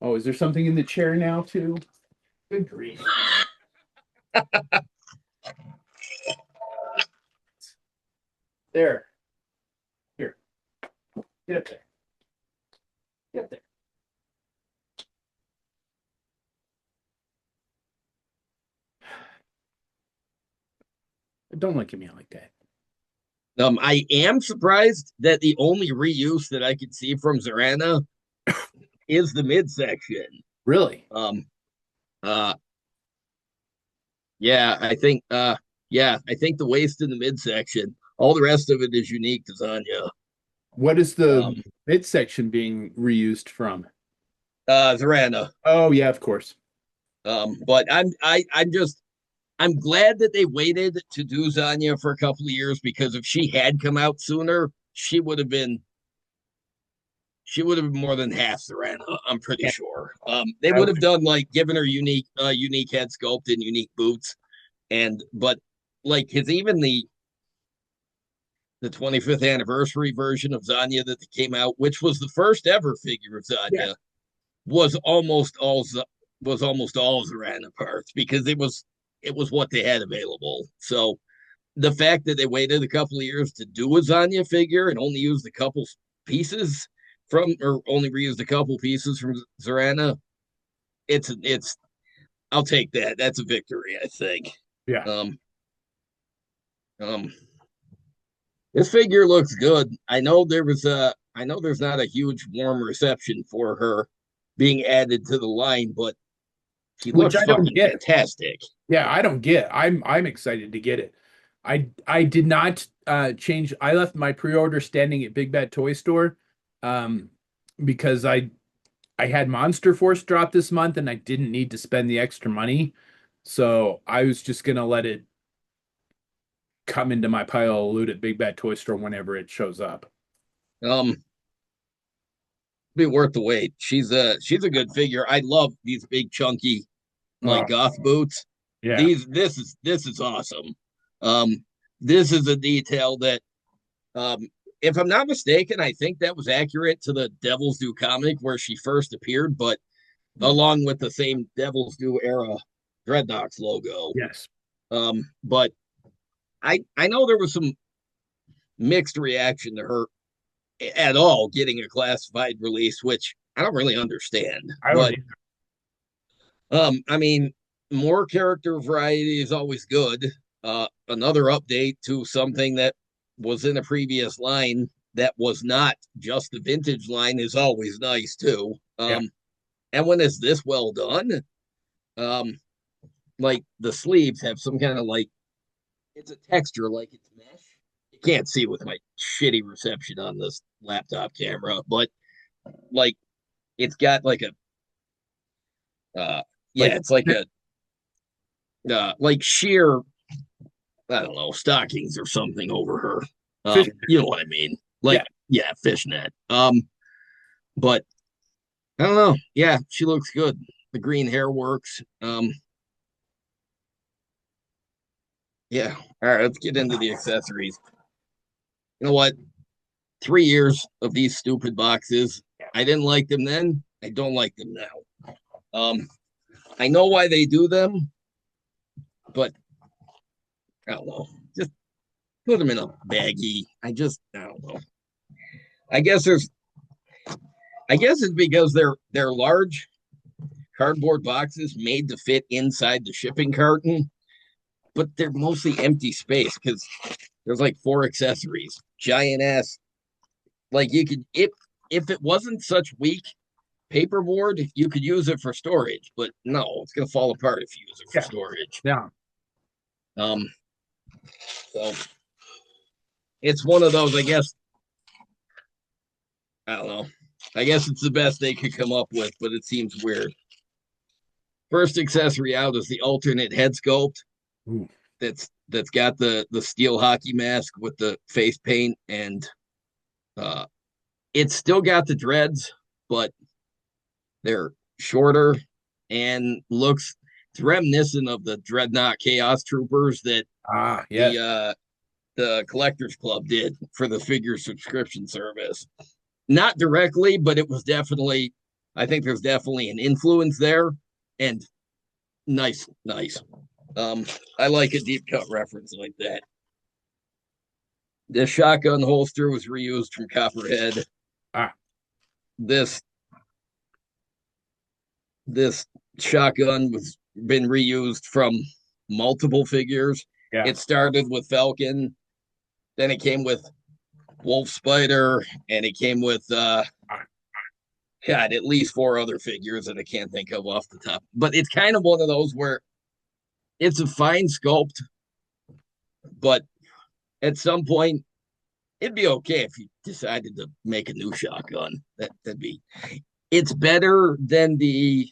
Oh, is there something in the chair now too? Good grief. There. Here. Get up there. Get up there. Don't look at me like that. I am surprised that the only reuse that I could see from Zorana is the midsection. Really? Um, uh, yeah, I think, I think the waist in the midsection. All the rest of it is unique to Zanya. What is the Um, midsection being reused from? Zorana. Oh yeah, of course. But I'm glad that they waited to do Zanya for a couple of years, because if she had come out sooner, she would have been more than half Zorana. I'm pretty Yeah, sure. They I would would. have done like given her unique head sculpt and unique boots, and but like because even the 25th anniversary version of Zanya that came out, which was the first ever figure of Yeah. Zanya, was almost all was almost all Zorana parts, because it was it was what they had available. So the fact that they waited a couple of years to do a Zanya figure and only used a couple pieces from, or only reused a couple pieces from Zorana, it's I'll take that. That's a victory, I think. Yeah. Um, um, this figure looks good. I know there's not a huge warm reception for her being added to the line, but she Which looks I don't fucking get. fantastic. Yeah, I don't get. I'm excited to get it. I did not change. I left my pre-order standing at Big Bad Toy Store um because I had Monster Force drop this month and I didn't need to spend the extra money. So I was just gonna let it come into my pile of loot at Big Bad Toy Store whenever it shows up. Um, be worth the wait. She's a good figure. I love these big chunky Oh, like goth boots. yeah. This is awesome. Um, this is a detail that um if I'm not mistaken, I think that was accurate to the Devil's Due comic where she first appeared, but along with the same Devil's Due era Dreadnoks logo. Yes. But I know there was some mixed reaction to her at all getting a classified release, which I don't really understand. I don't But either. I mean, more character variety is always good. Another update to something that was in a previous line that was not just the vintage line is always nice too. Yeah. And when it's this well done, um, like the sleeves have some kind of like it's a texture like it's mesh. You can't see with my shitty reception on this laptop camera, but like it's got like a Like yeah, it's like sheer I don't know stockings or something over her. fish. You know what I mean? Yeah. Like yeah, fishnet. But I don't know. Yeah, she looks good. The green hair works. Yeah. All right, let's get into the accessories. You know what? 3 years of these stupid boxes. I didn't like them then. I don't like them now. I know why they do them, but I don't know. Just put them in a baggie. I don't know. I guess there's I guess it's because they're large cardboard boxes made to fit inside the shipping carton, but they're mostly empty space because there's like four accessories. Giant ass. Like you could if it wasn't such weak paperboard, you could use it for storage, but no, it's gonna fall apart if you use it for Yeah. storage. Yeah. Um, so it's one of those, I guess. I don't know. I guess it's the best they could come up with, but it seems weird. First accessory out is the alternate head sculpt. Ooh. That's got the steel hockey mask with the face paint, and uh, it's still got the dreads, but they're shorter and looks it's reminiscent of the Dreadnought Chaos Troopers that Ah, yes. the Collectors Club did for the figure subscription service. Not directly, but it was definitely. I think there's definitely an influence there, and nice, nice. Um, I like a deep cut reference like that. The shotgun holster was reused from Copperhead. Ah, This this shotgun was been reused from multiple figures. yeah. It started with Falcon, then it came with Wolf Spider, and it came with Ah, God, at least four other figures that I can't think of off the top. But it's kind of one of those where it's a fine sculpt, but at some point it'd be okay if you decided to make a new shotgun. That'd be it's better than the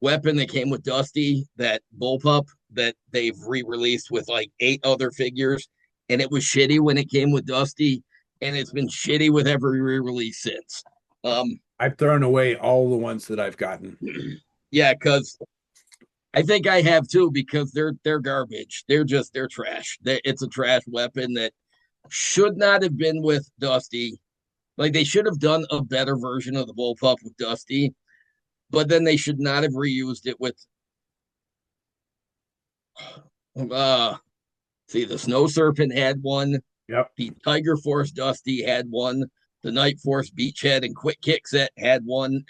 weapon that came with Dusty, that bullpup that they've re-released with like 8 other figures, and it was shitty when it came with Dusty, and it's been shitty with every re-release since. Um, I've thrown away all the ones that I've gotten. yeah, because I think I have too, because they're garbage. They're trash. It's a trash weapon that should not have been with Dusty. Like they should have done a better version of the bullpup with Dusty, but then they should not have reused it with Uh, see, the Snow Serpent had one. Yep. The Tiger Force Dusty had one. The Night Force Beachhead and Quick Kick Set had one.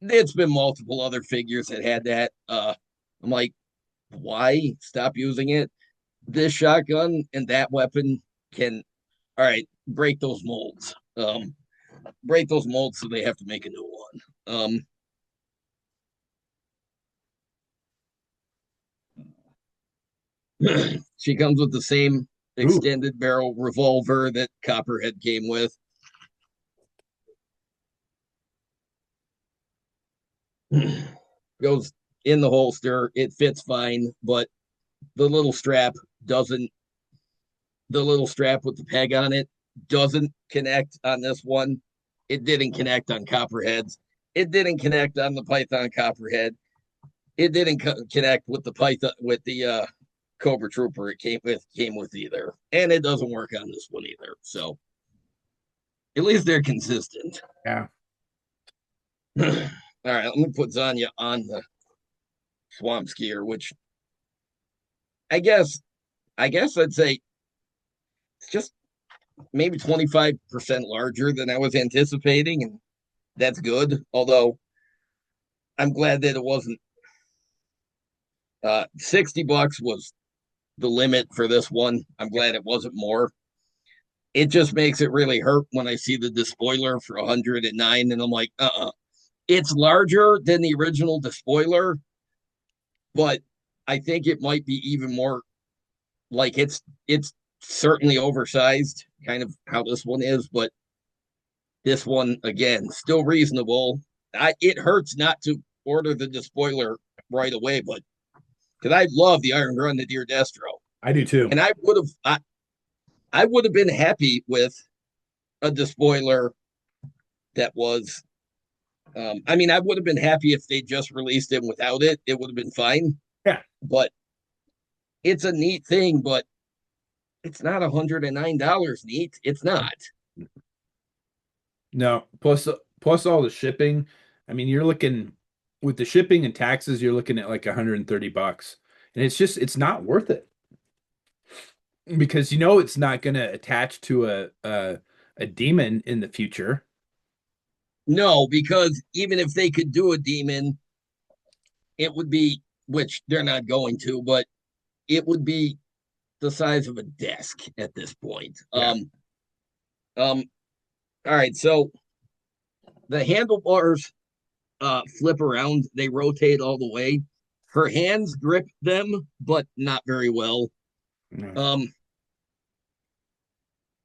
And it's been multiple other figures that had that. I'm like, why stop using it? This shotgun and that weapon can, all right, break those molds. Break those molds so they have to make a new one. She comes with the same Ooh. extended barrel revolver that Copperhead came with. Goes in the holster. It fits fine, but the little strap doesn't, the little strap with the peg on it doesn't connect on this one. It didn't connect on Copperheads. It didn't connect on the Python Copperhead. It didn't connect with the Python with the Cobra Trooper. It came with either, and it doesn't work on this one either. So at least they're consistent. Yeah. All right, let me put Zanya on the Swamp Skier, which I I guess I'd say it's just maybe 25% larger than I was anticipating, and that's good. Although I'm glad that it wasn't $60 was the limit for this one. I'm glad it wasn't more. It just makes it really hurt when I see the despoiler for 109 and I'm like, it's larger than the original despoiler, but I think it might be even more like it's certainly oversized, kind of how this one is, but this one again still reasonable. It hurts not to order the despoiler right away, but because I love the Iron Grenadier Destro, I do too. and I would have been happy with a despoiler that was. I mean, I would have been happy if they just released it without it. It would have been fine, Yeah. but it's a neat thing, but it's not $109 neat. It's not. No. Plus all the shipping. I mean, you're looking with the shipping and taxes, you're looking at like $130. And it's not worth it because you know it's not gonna attach to a demon in the future. No, because even if they could do a demon, it would be, which they're not going to, but it would be the size of a desk at this point. Yeah. Um, all right, so the handlebars flip around, they rotate all the way. Her hands grip them, but not very well. No. Um,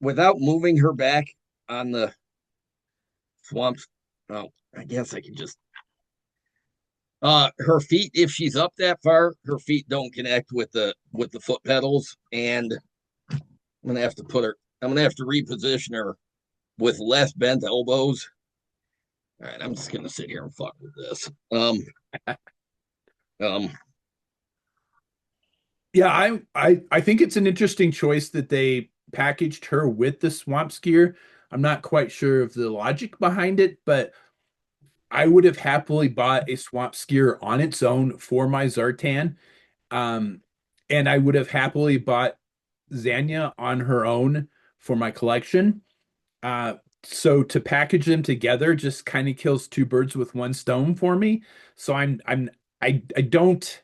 without moving her back on the swamps. Oh, I guess I can just her feet, if she's up that far, her feet don't connect with the foot pedals, and I'm gonna have to reposition her with less bent elbows. All right, I'm just gonna sit here and fuck with this. Um Yeah, I think it's an interesting choice that they packaged her with the swamp skier. I'm not quite sure of the logic behind it, but I would have happily bought a swamp skier on its own for my Zartan. Um, and I would have happily bought Zanya on her own for my collection. So to package them together just kind of kills two birds with one stone for me. So I don't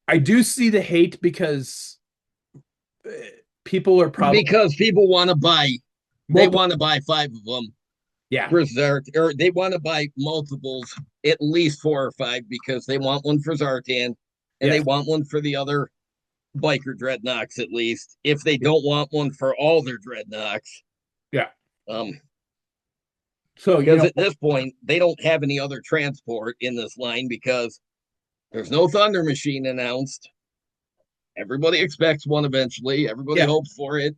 I do see the hate because uh, people are probably because people want to buy, they multiple. want to buy five of them Yeah, for Zart, or they want to buy multiples, at least four or five, because they want one for Zartan and they yes, want one for the other biker dreadnoughts, at least if they don't want one for all their dreadnoughts. yeah. Um, So you because know, at this point they don't have any other transport in this line because there's no Thunder Machine announced. Everybody expects one eventually. Everybody yeah, hopes for it.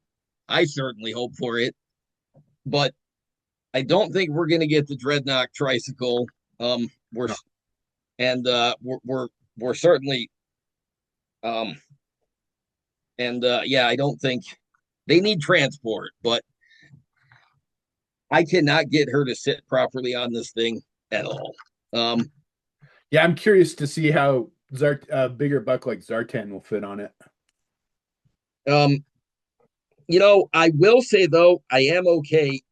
I certainly hope for it, but I don't think we're going to get the Dreadnought tricycle. We're no, and we're certainly um and yeah, I don't think they need transport, but I cannot get her to sit properly on this thing at all. Um, yeah. I'm curious to see how. bigger buck like Zartan will fit on it. Um, I will say though, I am okay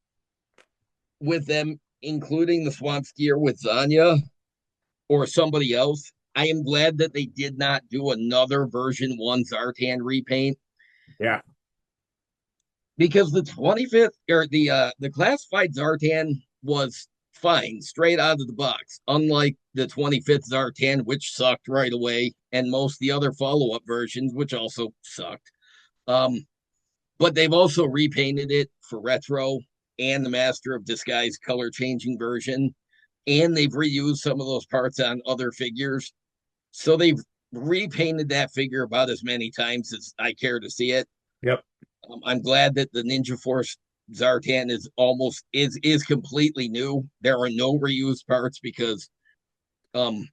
with them including the swamp skier with Zanya or somebody else. I am glad that they did not do another version one Zartan repaint Yeah. because the 25th or the classified Zartan was fine straight out of the box, unlike the 25th Zartan, which sucked right away, and most of the other follow-up versions, which also sucked. Um, but they've also repainted it for retro and the Master of Disguise color changing version, and they've reused some of those parts on other figures. So they've repainted that figure about as many times as I care to see it. Yep. I'm glad that the Ninja Force Zartan is completely new. There are no reused parts because um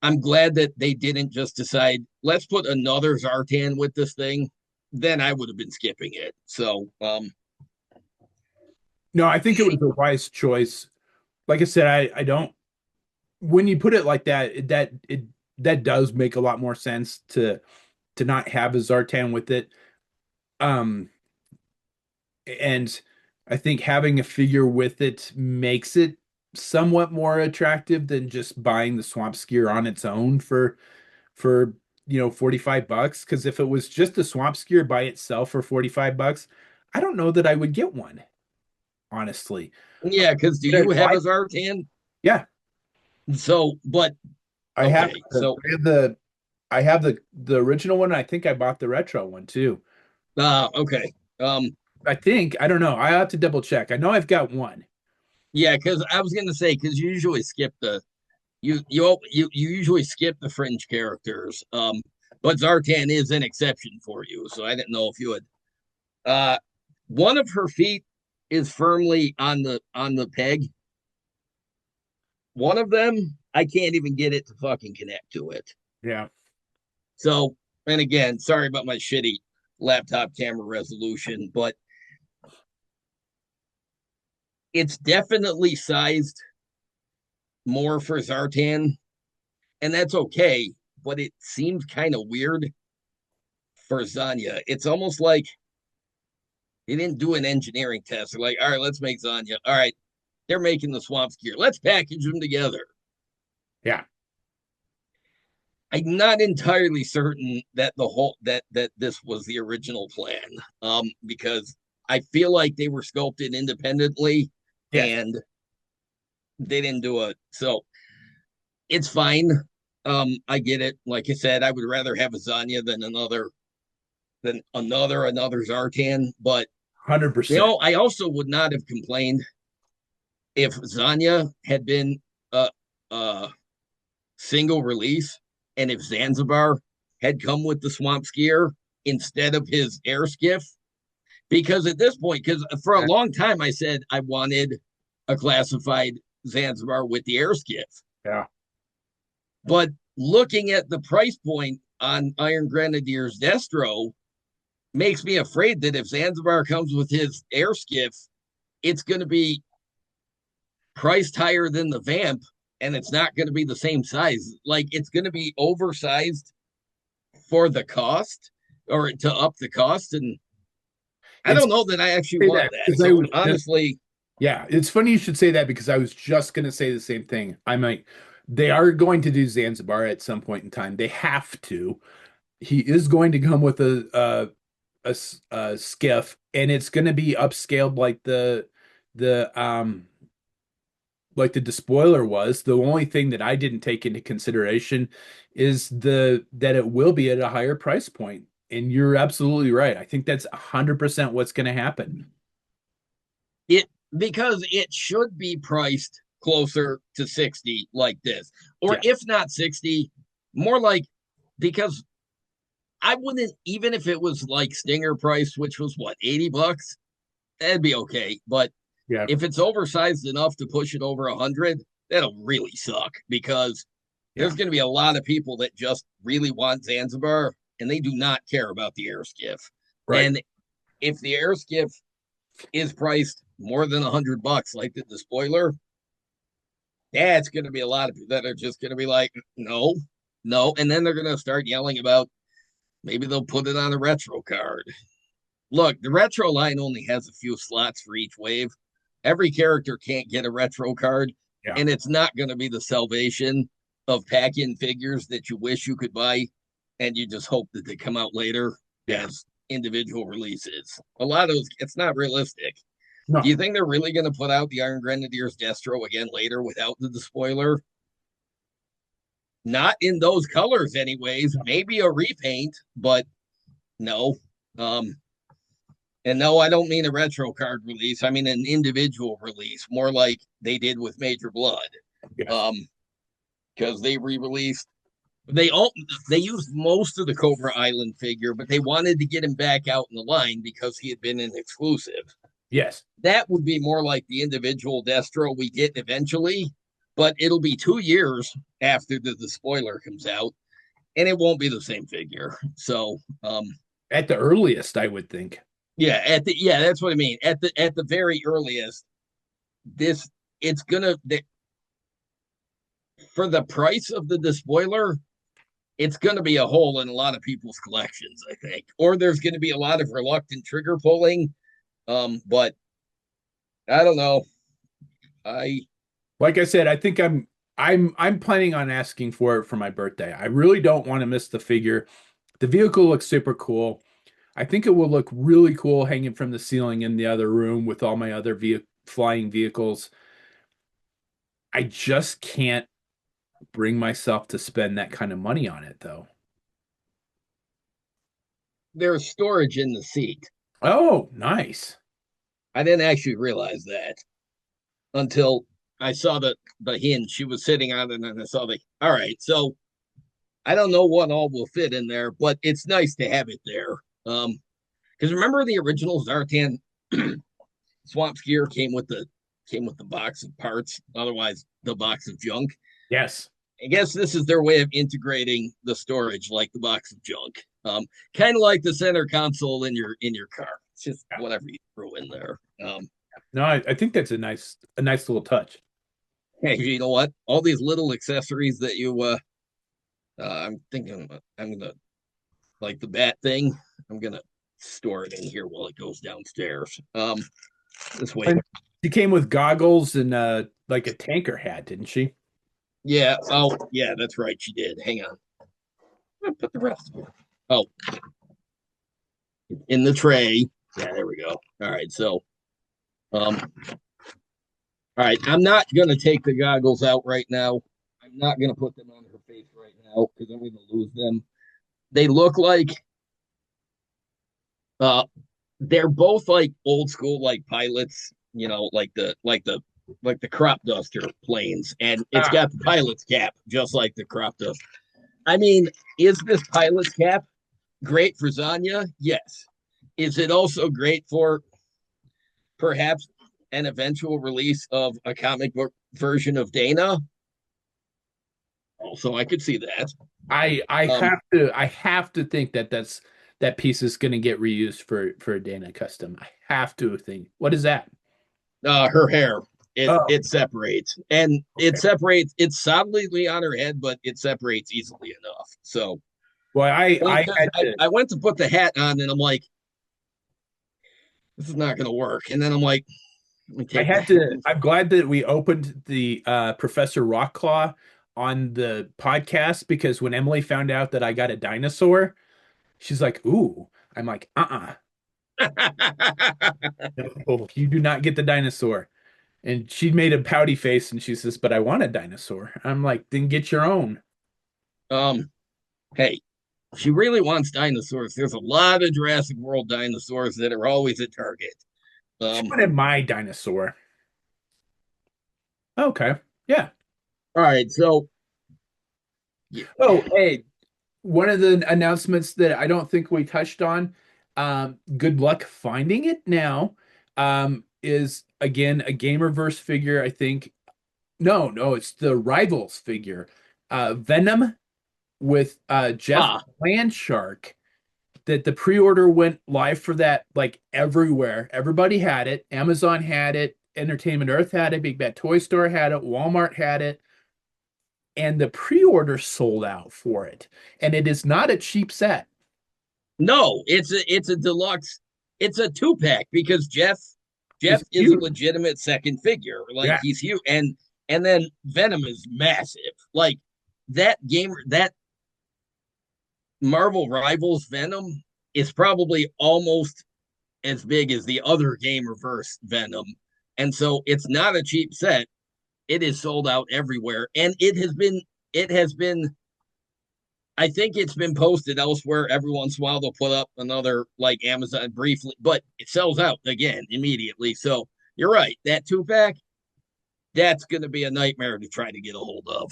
I'm glad that they didn't just decide let's put another Zartan with this thing. Then I would have been skipping it. So No, I think it was a wise choice. Like I said, I don't when you put it like that, that does make a lot more sense to not have a Zartan with it. Um, and I think having a figure with it makes it somewhat more attractive than just buying the swamp skier on its own for 45 bucks. Because if it was just the swamp skier by itself for 45 bucks, I don't know that I would get one, honestly. yeah, because do But you have why? a Zartan? Yeah, So, but I have okay, the so I have the I have the original one. I think I bought the retro one too. okay, I think I don't know. I have to double check. I know I've got one. yeah, because I was gonna say because you usually skip the you usually skip the fringe characters. But Zartan is an exception for you, so I didn't know if you would. Uh, one of her feet is firmly on the peg. One of them, I can't even get it to fucking connect to it. Yeah. So, and again, sorry about my shitty laptop camera resolution, but it's definitely sized more for Zartan, and that's okay. But it seems kind of weird for Zanya. It's almost like they didn't do an engineering test. They're like, all right, let's make Zanya. All right, they're making the swamp skier. Let's package them together. Yeah. I'm not entirely certain that that this was the original plan. Because I feel like they were sculpted independently Yes. and they didn't do it. So it's fine. I get it. Like I said, I would rather have a Zanya than another Zartan. But 100%. I also would not have complained if Zanya had been a single release and if Zanzibar had come with the swamp skier instead of his air skiff. Because at this point, because for a long time I said I wanted a classified Zanzibar with the air skiff. Yeah. But looking at the price point on Iron Grenadier's Destro makes me afraid that if Zanzibar comes with his air skiff, it's going to be priced higher than the Vamp and it's not going to be the same size. Like it's going to be oversized for the cost or to up the cost. And I It's don't know that I actually say want that that. because I So was just honestly, yeah, it's funny you should say that because I was just gonna say the same thing. I'm like, they are going to do Zanzibar at some point in time. They have to. He is going to come with a skiff, and it's going to be upscaled the like the despoiler was. The only thing that I didn't take into consideration is the that it will be at a higher price point. And you're absolutely right. I think that's 100% what's going to happen. it because it should be priced closer to 60 like this. Or Yeah, if not 60, more like because I wouldn't even if it was like Stinger price, which was what, 80 bucks, that'd be okay. But yeah, if it's oversized enough to push it over 100, that'll really suck because yeah. there's going to be a lot of people that just really want Zanzibar and they do not care about the air skiff. Right. And if the air skiff is priced more than 100 bucks, like the spoiler, that's going to be a lot of people that are just going to be like, no. no. And then they're going to start yelling about maybe they'll put it on a retro card. Look, the retro line only has a few slots for each wave. Every character can't get a retro card, Yeah. and it's not going to be the salvation of pack-in figures that you wish you could buy, and you just hope that they come out later Yeah. as individual releases. A lot of those, it's not realistic. Do No. you think they're really going to put out the Iron Grenadiers Destro again later without the spoiler? Not in those colors, anyways. Maybe a repaint, but no. Um, and no, I don't mean a retro card release. I mean an individual release, more like they did with Major Blood. Yes. Um, because they re-released they used most of the Cobra Island figure, but they wanted to get him back out in the line because he had been an exclusive. Yes. That would be more like the individual Destro we get eventually, but it'll be 2 years after the spoiler comes out, and it won't be the same figure. So, At the earliest, I would think. yeah, that's what I mean. At the very earliest, this it's gonna for the price of the despoiler, it's gonna be a hole in a lot of people's collections, I think. Or there's gonna be a lot of reluctant trigger pulling. But I don't know. I Like I said, I think I'm planning on asking for it for my birthday. I really don't want to miss the figure. The vehicle looks super cool. I think it will look really cool hanging from the ceiling in the other room with all my other flying vehicles. I just can't bring myself to spend that kind of money on it, though. There's storage in the seat. Oh, nice. I didn't actually realize that until I saw the hinge she was sitting on, and then I saw the. All right, so I don't know what all will fit in there, but it's nice to have it there. Because remember the original Zartan Swamp Skier came with the box of parts, otherwise the box of junk. Yes. I guess this is their way of integrating the storage like the box of junk. Kind of like the center console in your car. It's just Yeah. whatever you throw in there. No, I think that's a nice little touch. Hey, you know what? All these little accessories that I'm thinking I'm gonna like the bat thing. I'm gonna store it in here while it goes downstairs. This way. And she came with goggles and like a tanker hat, didn't she? Yeah. Oh, yeah. That's right. She did. Hang on. I'm gonna put the rest of it. Oh, in the tray. Yeah. There we go. All right. So, all right. I'm not gonna take the goggles out right now. I'm not gonna put them on her face right now because I'm gonna lose them. They look like uh they're both like old school like pilots, like the crop duster planes, and it's Ah, got the pilot's cap just like the crop duster. I mean, is this pilot's cap great for Zanya? Yes. Is it also great for perhaps an eventual release of a comic book version of Dana? Also, I could see that. I Um, have to think that piece is going to get reused for a Dana custom. I have to think. What is that? her hair, it Oh, it separates, and it okay. separates. It's solidly on her head, but it separates easily enough. So, Well, well, I because had I, to I went to put the hat on, and I'm like, this is not going to work. And then I'm like, let me I take the had hat to. off. I'm glad that we opened the Professor Rockclaw on the podcast because when Emily found out that I got a dinosaur, she's like, "Ooh." I'm like, "Uh-uh. No, you do not get the dinosaur." And she made a pouty face and she says, "But I want a dinosaur." I'm like, "Then get your own." um, hey, she really wants dinosaurs. There's a lot of Jurassic World dinosaurs that are always at Target. She Um, wanted my dinosaur. Okay. Yeah. all right, so yeah, Oh, hey, one of the announcements that I don't think we touched on, good luck finding it now, is again a Gamerverse figure, I think. No, no, it's the Rivals figure. Venom with Jeff ah, Landshark that the pre-order went live for that like everywhere. Everybody had it. Amazon had it, Entertainment Earth had it, Big Bad Toy Store had it, Walmart had it. and the pre-order sold out for it. And it is not a cheap set. No, it's a deluxe. It's a 2 pack because Jeff It's is a huge. legitimate second figure. Like Yeah. he's huge, and then Venom is massive. Like that Marvel Rivals Venom is probably almost as big as the other game reverse Venom. And so it's not a cheap set. It is sold out everywhere. And it has been I think it's been posted elsewhere. Every once in a while they'll put up another like Amazon briefly, but it sells out again immediately. So you're right. That 2 pack, that's gonna be a nightmare to try to get a hold of.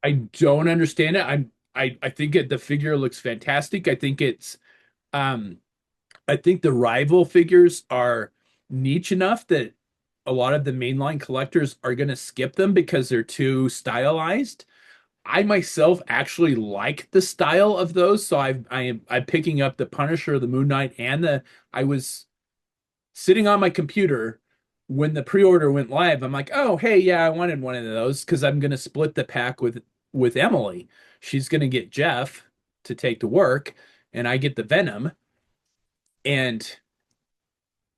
I don't understand it. I think the figure looks fantastic. Um I think the rival figures are niche enough that a lot of the mainline collectors are going to skip them because they're too stylized. I myself actually like the style of those, so I'm picking up the Punisher, the Moon Knight, and the I was sitting on my computer when the pre-order went live. I'm like, oh hey, yeah, I wanted one of those because I'm gonna split the pack with Emily. She's gonna get Jeff to take to work, and I get the Venom. And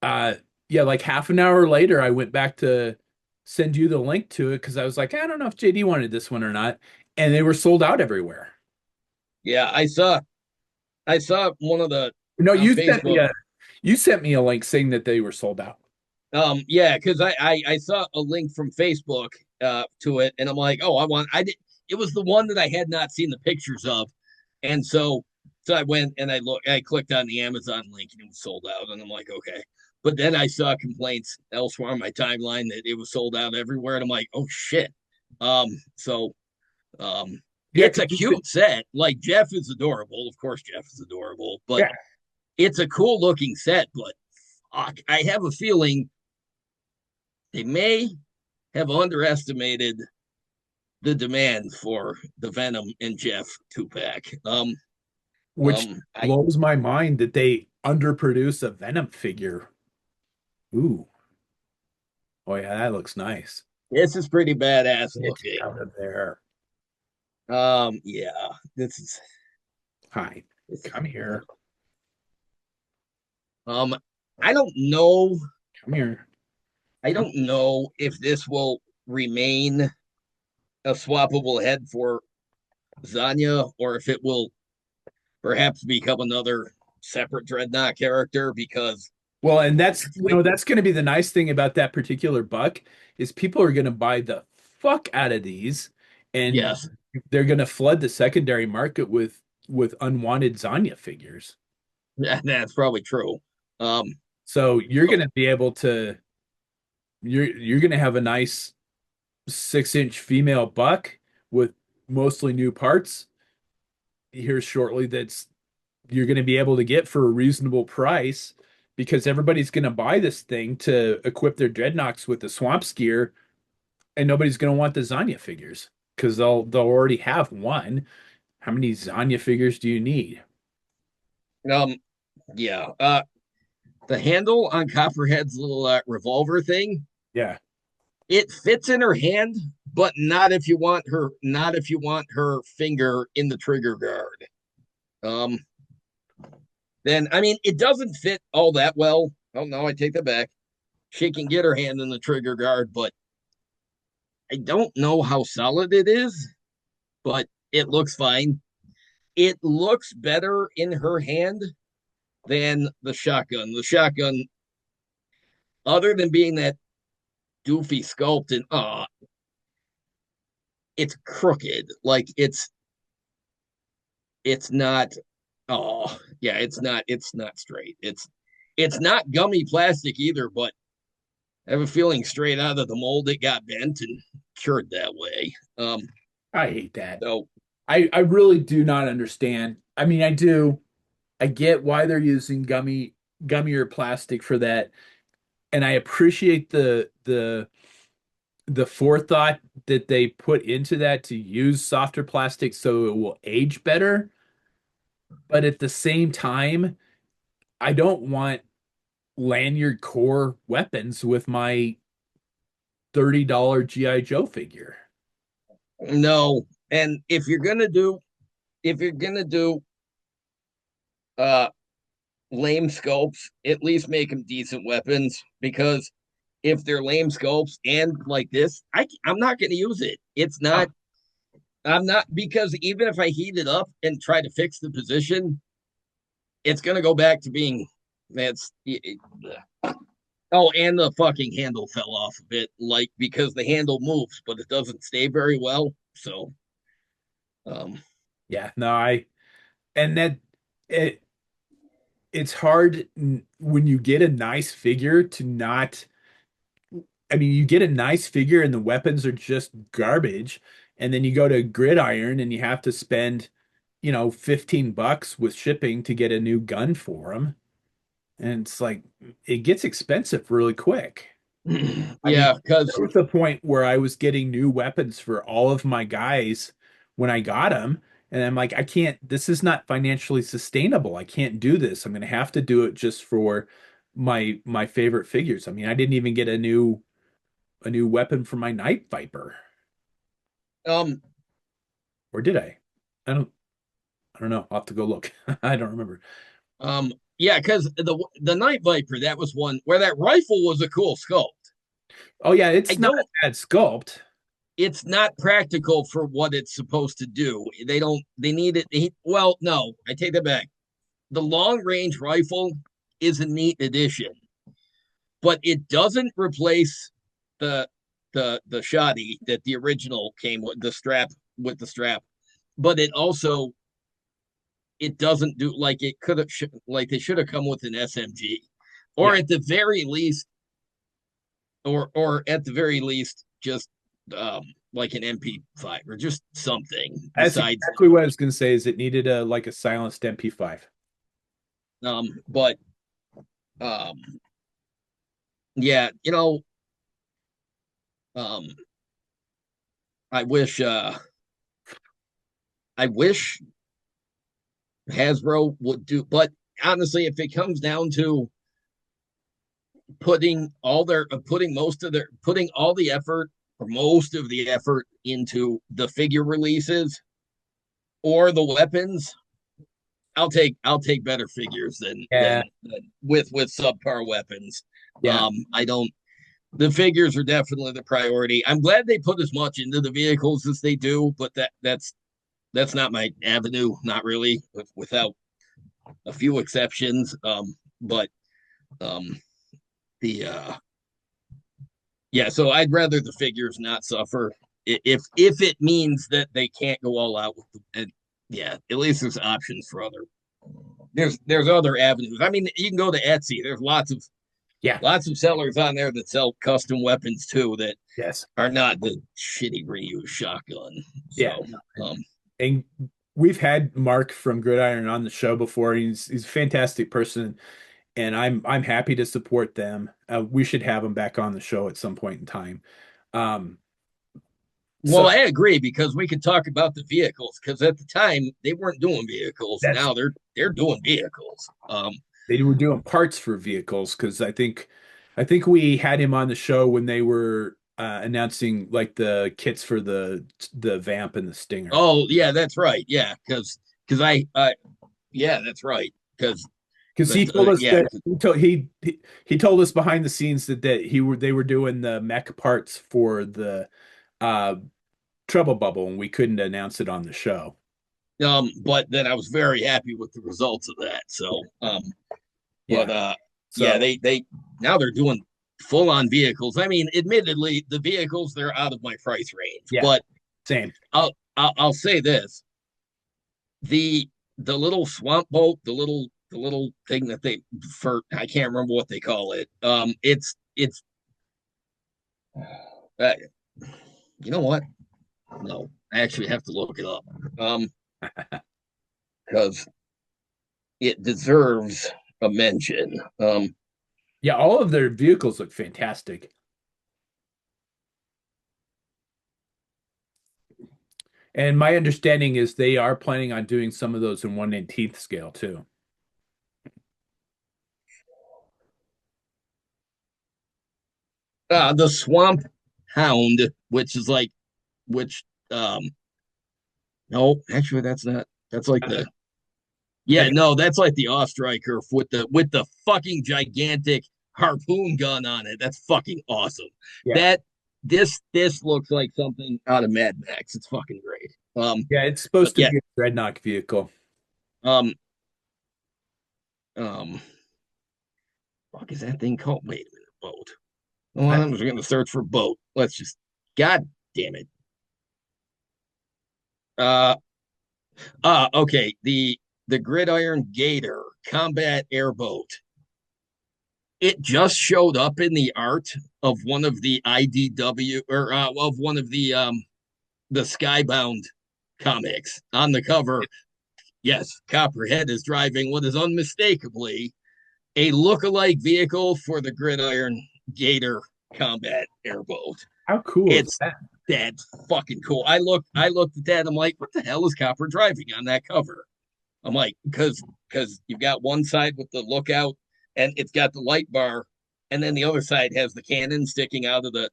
uh yeah, like half an hour later, I went back to send you the link to it because I was like, I don't know if JD wanted this one or not, and they were sold out everywhere. yeah, I saw one of the No, on Facebook. you sent me a link saying that they were sold out. Yeah, because I saw a link from Facebook to it, and I'm like, oh, I did. It was the one that I had not seen the pictures of, and so I went and I clicked on the Amazon link and it was sold out, and I'm like, okay. But then I saw complaints elsewhere on my timeline that it was sold out everywhere, and I'm like, oh shit. So Yeah, it's because a cute set. Like Jeff is adorable, of course, Jeff is adorable, but yeah, it's a cool looking set. But fuck, I have a feeling they may have underestimated the demand for the Venom and Jeff 2 pack. which I blows my mind that they underproduce a Venom figure. Ooh, oh yeah, that looks nice. This is pretty badass Get looking. out of there. Yeah, this is Hi, this is come here, um, I don't know. come here. I Come. don't know if this will remain a swappable head for Zanya or if it will perhaps become another separate Dreadnought character because Well, and that's that's way that's going to be the nice thing about that particular buck is people are going to buy the fuck out of these, and yes, they're going to flood the secondary market with unwanted Zanya figures. that's probably true. Um, So you're so going to be able to you're going to have a nice 6-inch female buck with mostly new parts here shortly that's you're going to be able to get for a reasonable price because everybody's going to buy this thing to equip their dreadnoughts with the swamp skier, and nobody's going to want the Zanya figures because they'll already have one. How many Zanya figures do you need? um, yeah. The handle on Copperhead's little revolver thing, Yeah. it fits in her hand, but not if you want her finger in the trigger guard. Um, then I mean it doesn't fit all that well. Oh no, I take that back. She can get her hand in the trigger guard, but I don't know how solid it is, but it looks fine. It looks better in her hand than the shotgun. The shotgun, other than being that doofy sculpt and it's crooked. Like it's not yeah, it's not straight. It's not gummy plastic either, but I have a feeling straight out of the mold it got bent and cured that way. I hate that. So I really do not understand. I mean, I do. I get why they're using gummier plastic for that, and I appreciate the forethought that they put into that to use softer plastic so it will age better. But at the same time, I don't want lanyard core weapons with my $30 GI Joe figure. No. And if you're gonna do uh lame scopes, at least make them decent weapons because if they're lame scopes and like this, I'm not gonna use it. It's Oh, not I'm not because even if I heat it up and try to fix the position, it's gonna go back to being that's oh, and the fucking handle fell off a bit, like because the handle moves, but it doesn't stay very well. So, um, yeah, no, and that it it's hard when you get a nice figure to not. I mean, you get a nice figure and the weapons are just garbage, and then you go to Gridiron and you have to spend, 15 bucks with shipping to get a new gun for them. And it's like it gets expensive really quick. I mean, yeah, because there was a point where I was getting new weapons for all of my guys when I got them. And I'm like, I can't, this is not financially sustainable. I can't do this. I'm going to have to do it just for my favorite figures. I mean, I didn't even get a new weapon for my Night Viper, um, or did I? I don't I don't know. I'll have to go look. I don't remember. yeah, because the Night Viper that was one where that rifle was a cool sculpt. Oh yeah, I it's not don't. a bad sculpt. It's not practical for what it's supposed to do. They don't. They need it. Well, no, I take that back. The long range rifle is a neat addition, but it doesn't replace the the shoddy that the original came with the strap. But it doesn't do like it could have like they should have come with an SMG, or Yeah. at the very least, or at the very least just like an MP5 or just something That's besides exactly what I was going to say is it needed a silenced MP5. but um yeah, um I wish I wish Hasbro would do, but honestly, if it comes down to putting all the effort or most of the effort into the figure releases or the weapons, I'll take better figures Yeah. than with subpar weapons. Yeah. I don't. The figures are definitely the priority. I'm glad they put as much into the vehicles as they do, but that's not my avenue. Not really, without a few exceptions. But um, the yeah, so I'd rather the figures not suffer if it means that they can't go all out with and yeah, at least there's options for other there's other avenues. I mean, you can go to Etsy. There's Yeah. lots of sellers on there that sell custom weapons too that Yes. are not the shitty reuse shotgun. Yeah. So, No. um, And we've had Mark from Gridiron on the show before. He's a fantastic person, and I'm happy to support them. We should have him back on the show at some point in time. Um, so well, I agree because we could talk about the vehicles because at the time they weren't doing vehicles. that's Now they're doing vehicles. they were doing parts for vehicles because I think we had him on the show when they were announcing like the kits for the Vamp and the Stinger. Oh yeah, that's right. Yeah, because yeah, that's right. Because Because he told us yeah, that he told us behind the scenes that they were doing the mech parts for the uh Trouble Bubble and we couldn't announce it on the show. but then I was very happy with the results of that. So but Yeah. yeah, So they now they're doing full on vehicles. I mean, admittedly, the vehicles they're out of my price range, yeah, but same. I'll say this: the little swamp boat, the little thing that they for I can't remember what they call it. It's uh, you know what? No, I actually have to look it up. Because it deserves a mention. Yeah, all of their vehicles look fantastic. And my understanding is they are planning on doing some of those in 1/18th scale too. the Swamp Hound, which is like which Um, no, actually, that's not. That's like Uh, the yeah, have you, no, that's like the Off-Striker with the fucking gigantic harpoon gun on it. That's fucking awesome. yeah, That this looks like something out of Mad Max. It's fucking great. yeah, it's But supposed to yeah, be a dreadnought vehicle. um, um, fuck is that thing called? Wait a minute, boat. Well, I, I'm just gonna search for boat. Let's just. God damn it. Uh, okay. The Gridiron Gator combat airboat. It just showed up in the art of one of the IDW or of one of the Skybound comics on the cover. Yes, Copperhead is driving what is unmistakably a look-alike vehicle for the Gridiron Gator combat airboat. how cool is It's that? that's fucking cool. I looked at that. I'm like, what the hell is Copper driving on that cover? I'm like, because you've got one side with the lookout and it's got the light bar, and then the other side has the cannon sticking out of the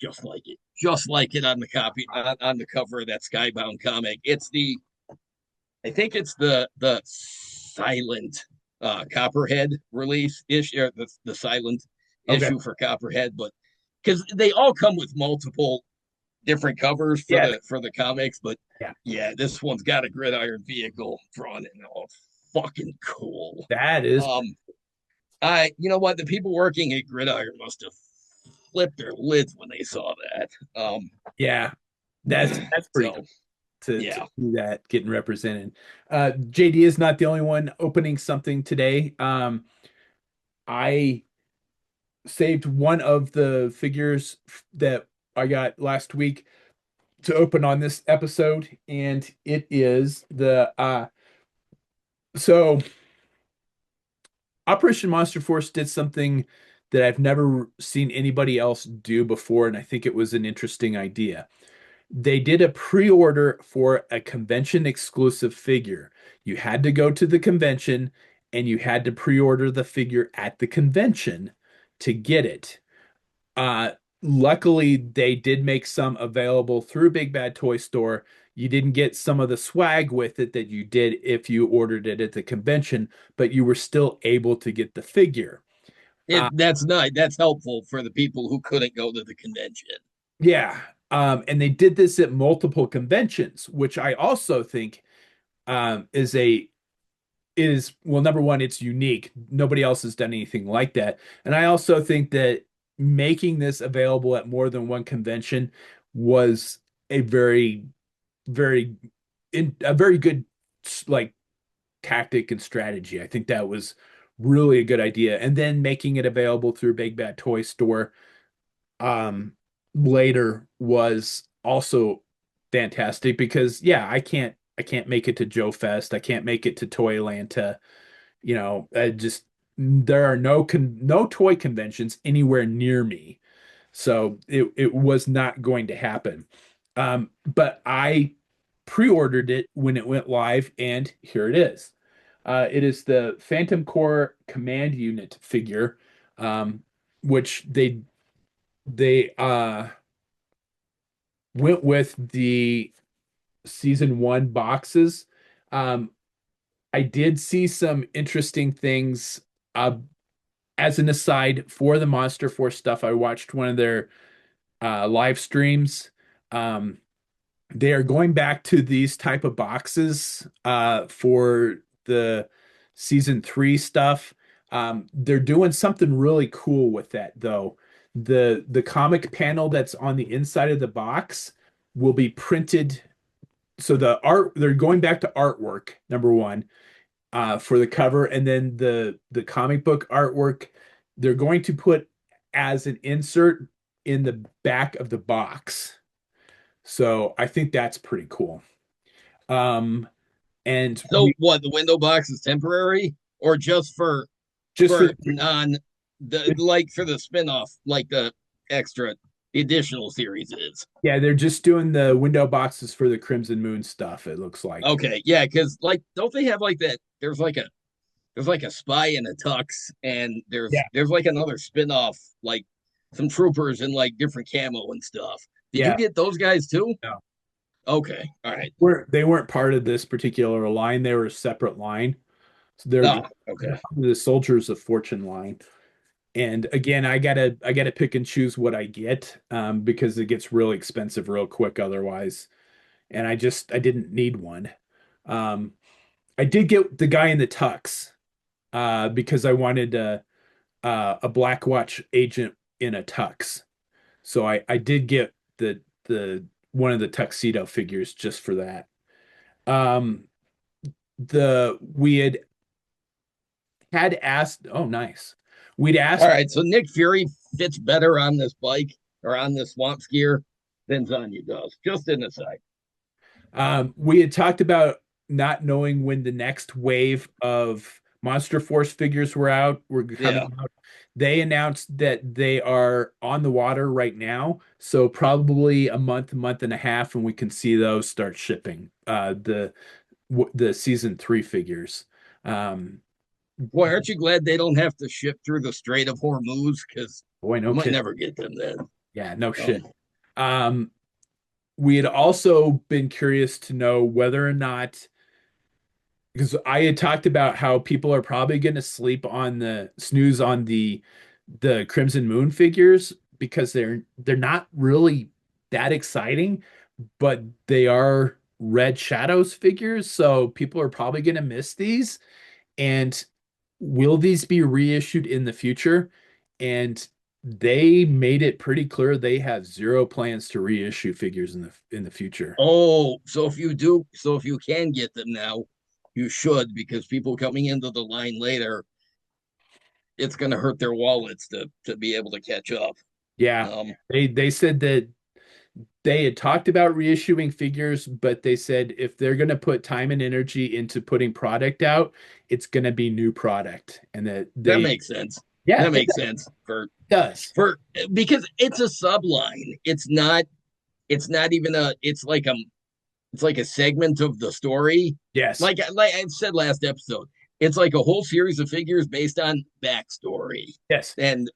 just like it on the copy on the cover of that Skybound comic. It's the I think it's the silent Copperhead release issue, or the silent Okay, issue for Copperhead, but because they all come with multiple different covers yeah, for the comics, but yeah, yeah, this one's got a gridiron vehicle drawn in. Oh, fucking cool. that is, Um, I you know what the people working at Gridiron must have flipped their lids when they saw that. yeah, that's pretty cool So to yeah, see that getting represented. JD is not the only one opening something today. I saved one of the figures that I got last week to open on this episode, and it is the so Operation Monster Force did something that I've never seen anybody else do before, and I think it was an interesting idea. They did a pre-order for a convention exclusive figure. You had to go to the convention and you had to pre-order the figure at the convention to get it. Uh, Luckily, they did make some available through Big Bad Toy Store. You didn't get some of the swag with it that you did if you ordered it at the convention, but you were still able to get the figure. Uh, that's nice. That's helpful for the people who couldn't go to the convention. yeah. And they did this at multiple conventions, which I also think is a is well, number one, it's unique. Nobody else has done anything like that. And I also think that making this available at more than one convention was a very a very good like tactic and strategy. I think that was really a good idea. And then making it available through Big Bad Toy Store um later was also fantastic because yeah, I can't make it to Joe Fest. I can't make it to Toyland to, just there are no toy conventions anywhere near me. So it was not going to happen. But I pre-ordered it when it went live, and here it is. It is the Phantom Core Command Unit figure, which they went with the season one boxes. Um, I did see some interesting things. As an aside, for the Monster Force stuff, I watched one of their live streams. Um, they are going back to these type of boxes for the season three stuff. They're doing something really cool with that, though. The comic panel that's on the inside of the box will be printed. So the art, they're going back to artwork, number one, for the cover, and then the comic book artwork they're going to put as an insert in the back of the box. So I think that's pretty cool. Um, and So we what? The window box is temporary, or just just for for non the like for the spinoff, like the extra the additional series is. yeah, they're just doing the window boxes for the Crimson Moon stuff, it looks like. Okay, yeah, because like don't they have like that? There's like a spy in a tux, and Yeah, there's like another spinoff, like some troopers in like different camo and stuff. Did you yeah. get those guys too? No. Okay. All right. They weren't part of this particular line. They were a separate line. So Ah, they're okay. the Soldiers of Fortune line. And again, I gotta pick and choose what I get because it gets really expensive real quick otherwise. And I didn't need one. Um, I did get the guy in the tux because I wanted a Black Watch agent in a tux. So I did get the one of the tuxedo figures just for that. Um, the we had asked. Oh, nice. We'd All asked. right. So Nick Fury fits better on this bike or on this swamp skier than Zanya does. Just an aside. We had talked about not knowing when the next wave of Monster Force figures were Yeah. coming out. They announced that they are on the water right now, so probably a month and a half, and we can see those start shipping. The season three figures. Um, Boy, aren't you glad they don't have to ship through the Strait of Hormuz? Because Boy, no you might kid. never get them then. Yeah, no Um, shit. Um, we had also been curious to know whether or not because I had talked about how people are probably going to sleep on the snooze on the Crimson Moon figures because they're not really that exciting, but they are Red Shadows figures, so people are probably going to miss these. And will these be reissued in the future? And they made it pretty clear they have zero plans to reissue figures in the future. oh, so if you can get them now, you should because people coming into the line later, it's going to hurt their wallets to be able to catch up. Yeah, Um, they said that they had talked about reissuing figures, but they said if they're going to put time and energy into putting product out, it's going to be new product, and that that they, makes sense. yeah, That it makes sense does. for because it's a subline. It's not even a. It's like a segment of the story. Yes, Like I said last episode, it's like a whole series of figures based on backstory, yes. and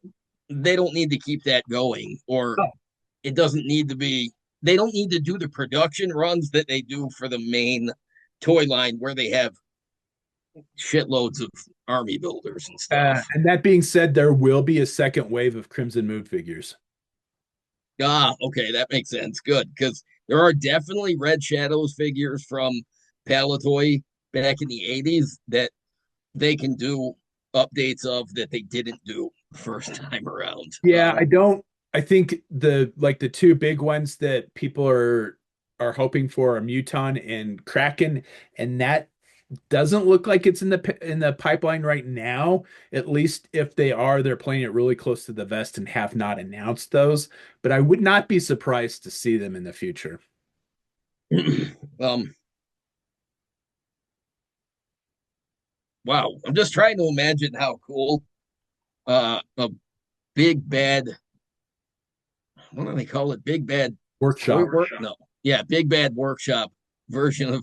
they don't need to keep that going, or Oh, it doesn't need to be. They don't need to do the production runs that they do for the main toy line, where they have shitloads of army builders and stuff. and that being said, there will be a second wave of Crimson Moon figures. Ah, okay, that makes sense. Good, because there are definitely Red Shadows figures from Palatoy back in the 80s that they can do updates of that they didn't do first time around. Yeah, I don't. I think the two big ones that people are hoping for are Muton and Kraken, and that doesn't look like it's in the pipeline right now. At least if they are, they're playing it really close to the vest and have not announced those. But I would not be surprised to see them in the future. um, wow, I'm just trying to imagine how cool a big bad, what do they call it? Big bad toy Workshop. work? No, yeah, big bad workshop version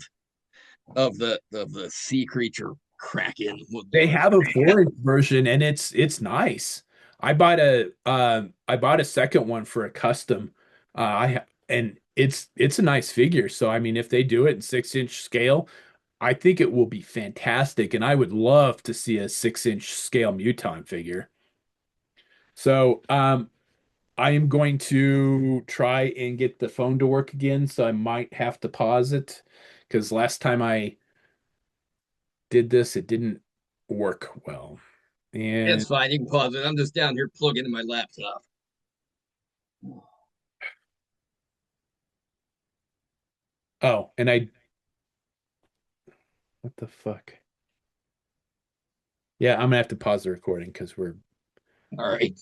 of the sea creature Kraken would They look. have a 4-inch version and it's nice. I bought a second one for a custom. And it's a nice figure. So I mean if they do it in 6-inch scale, I think it will be fantastic, and I would love to see a 6-inch scale Muton figure. So, I am going to try and get the phone to work again, so I might have to pause it because last time I did this, it didn't work well. It's And fine. You can pause it. I'm just down here plugging in my laptop. oh, and I what the fuck? Yeah, I'm gonna have to pause the recording because we're All right.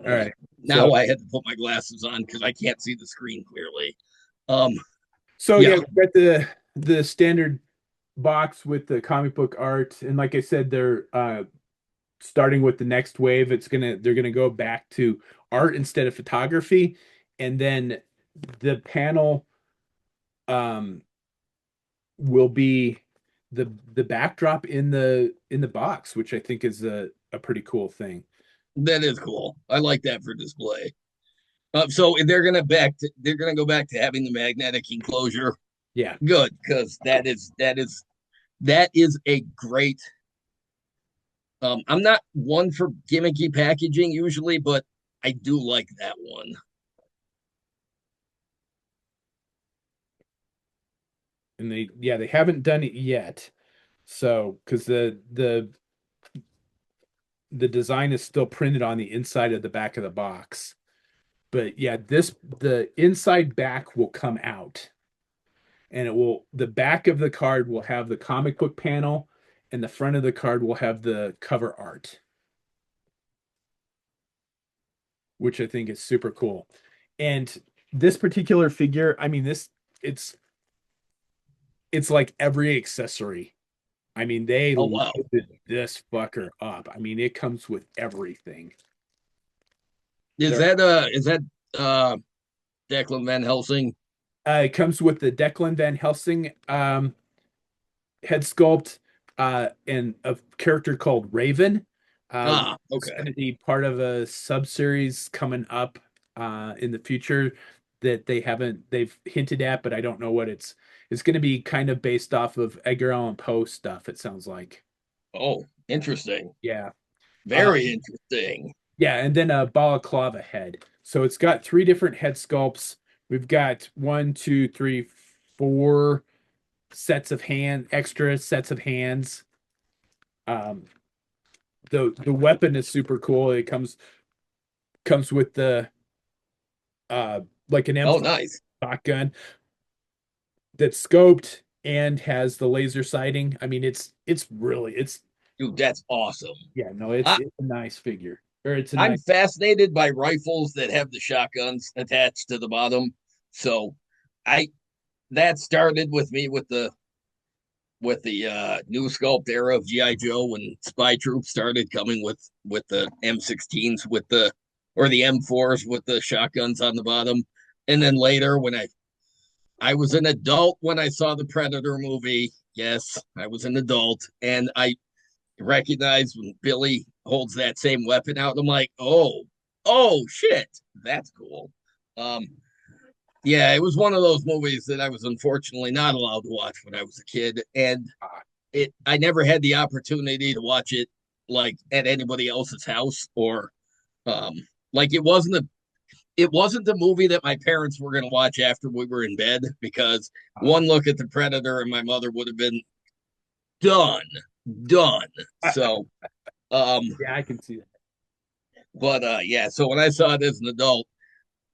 all right. So, Now I had to put my glasses on because I can't see the screen clearly. Um, so yeah, yeah, we got the standard box with the comic book art, and like I said, they're starting with the next wave, they're gonna go back to art instead of photography, and then the panel um will be the backdrop in the box, which I think is a pretty cool thing. That is cool. I like that for display. So they're gonna go back to having the magnetic enclosure. Yeah. Good, because that is a great. I'm not one for gimmicky packaging usually, but I do like that one. And they haven't done it yet. So, because the design is still printed on the inside of the back of the box. But yeah, the inside back will come out, and the back of the card will have the comic book panel, and the front of the card will have the cover art, which I think is super cool. And this particular figure, I mean, it's it's like every accessory. I mean, they Oh wow, loaded this fucker up. I mean, it comes with everything. There, is that uh Declan Van Helsing? it comes with the Declan Van Helsing head sculpt and a character called Raven. It's Okay. going to be part of a sub series coming up in the future that they've hinted at, but I don't know what it's going to be kind of based off of Edgar Allan Poe stuff, it sounds like. Oh, interesting. Yeah. Uh, Very interesting. yeah, and then a balaclava head. So it's got three different head sculpts. We've got one, two, three, four extra sets of hands. Um, the weapon is super cool. It comes with the like an Oh, M4 nice. shotgun that's scoped and has the laser sighting. I mean, it's Dude, that's awesome. yeah, no, I, it's a nice figure. Or it's a I'm nice fascinated by rifles that have the shotguns attached to the bottom. So I that started with me with the new sculpt era of GI Joe when Spy Troops started coming with the M16s with the or the M4s with the shotguns on the bottom, and then later when I was an adult when I saw the Predator movie. Yes, I was an adult, and I recognized when Billy holds that same weapon out. I'm like, oh shit, that's cool. Um, yeah, it was one of those movies that I was unfortunately not allowed to watch when I was a kid, and it I never had the opportunity to watch it like at anybody else's house or um like it wasn't the movie that my parents were going to watch after we were in bed because one look at the Predator and my mother would have been done, done. So yeah, I can see that. but yeah, so when I saw it as an adult,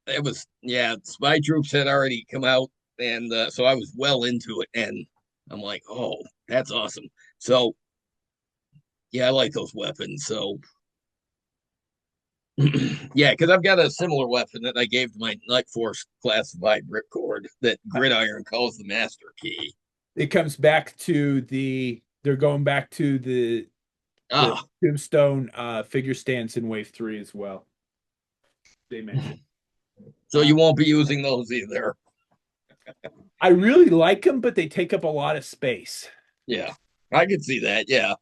it was yeah, Spy Troops had already come out, and so I was well into it, and I'm like, oh, that's awesome. So yeah, I like those weapons. So yeah, because I've got a similar weapon that I gave to my Night Force classified ripcord that Gridiron calls the Master Key. It comes back to they're going back to the Ah, Tombstone figure stance in Wave 3 as well. They mentioned. so you won't be using those either. I really like them, but they take up a lot of space. Yeah, I can see that. Yeah.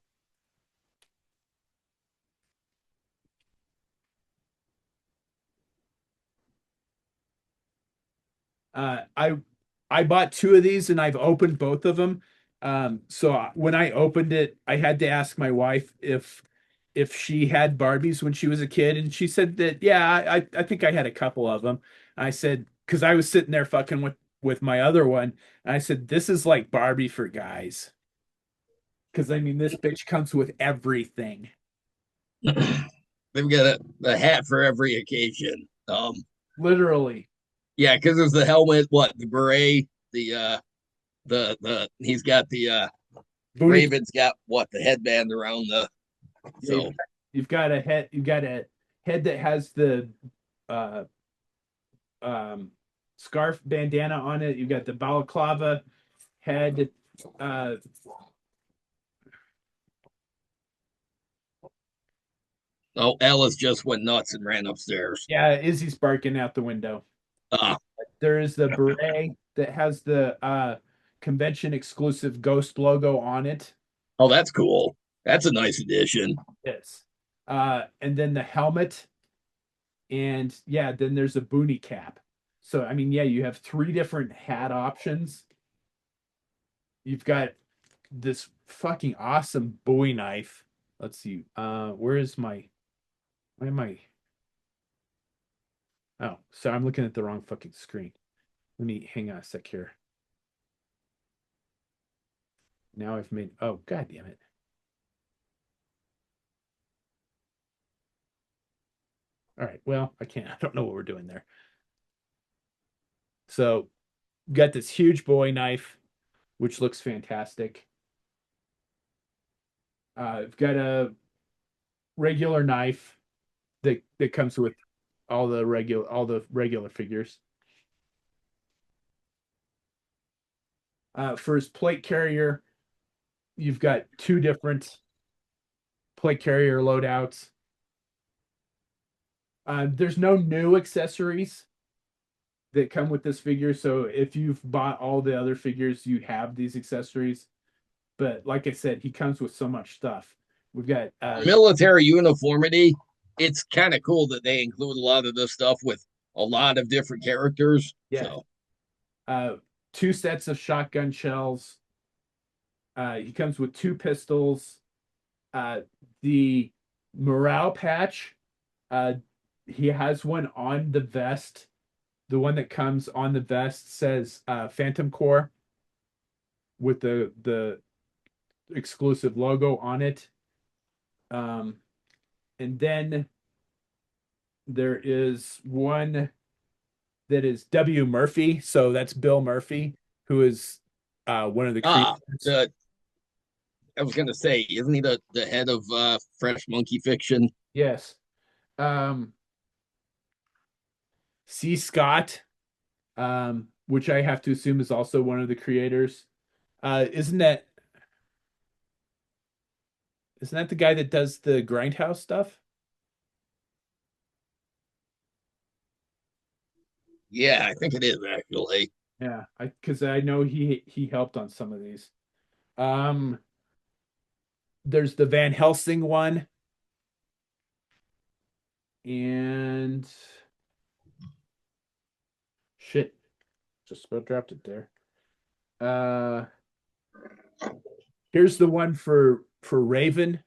I bought two of these and I've opened both of them. When I opened it, I had to ask my wife if she had Barbies when she was a kid, and she said that yeah, I think I had a couple of them. I said because I was sitting there fucking with my other one, and I said this is like Barbie for guys. Because I mean, this bitch comes with everything. They've got a hat for every occasion. Literally. Yeah, because there's the helmet, what the beret, the he's got the Booty. Raven's got what the headband around the Yeah, so you've got a head that has the uh um scarf bandana on it. You've got the balaclava head. Uh oh Alice just went nuts and ran upstairs. yeah, Izzy's barking out the window. Uh There is the beret that has the convention exclusive ghost logo on it. oh that's cool. That's a nice addition. Yes. And then the helmet, and yeah, then there's a boonie cap. So I mean, yeah, you have three different hat options. You've got this fucking awesome Bowie knife. Let's see. Where is my why am I? Oh, sorry, I'm looking at the wrong fucking screen. Let me hang on a sec here. Now I've made oh god damn it. All right, well, I can't I don't know what we're doing there. So got this huge Bowie knife, which looks fantastic. I've got a regular knife that comes with all the regular figures. For his plate carrier, you've got two different plate carrier loadouts. There's no new accessories that come with this figure, so if you've bought all the other figures, you have these accessories. But like I said, he comes with so much stuff. We've got For military uniformity, it's kind of cool that they include a lot of this stuff with a lot of different characters. yeah, So uh, two sets of shotgun shells. He comes with two pistols. The morale patch, uh, he has one on the vest. The one that comes on the vest says Phantom Core with the exclusive logo on it. Um, and then there is one that is W. Murphy. So that's Bill Murphy, who is one of the ah, creators. the I was gonna say, isn't he the head of Fresh Monkey Fiction? Yes. Um, C. Scott, which I have to assume is also one of the creators. Isn't that the guy that does the Grindhouse stuff? Yeah, I think it is actually. Yeah, I because I know he helped on some of these. Um, there's the Van Helsing one, and shit, just about dropped it there. Uh, here's the one for Raven,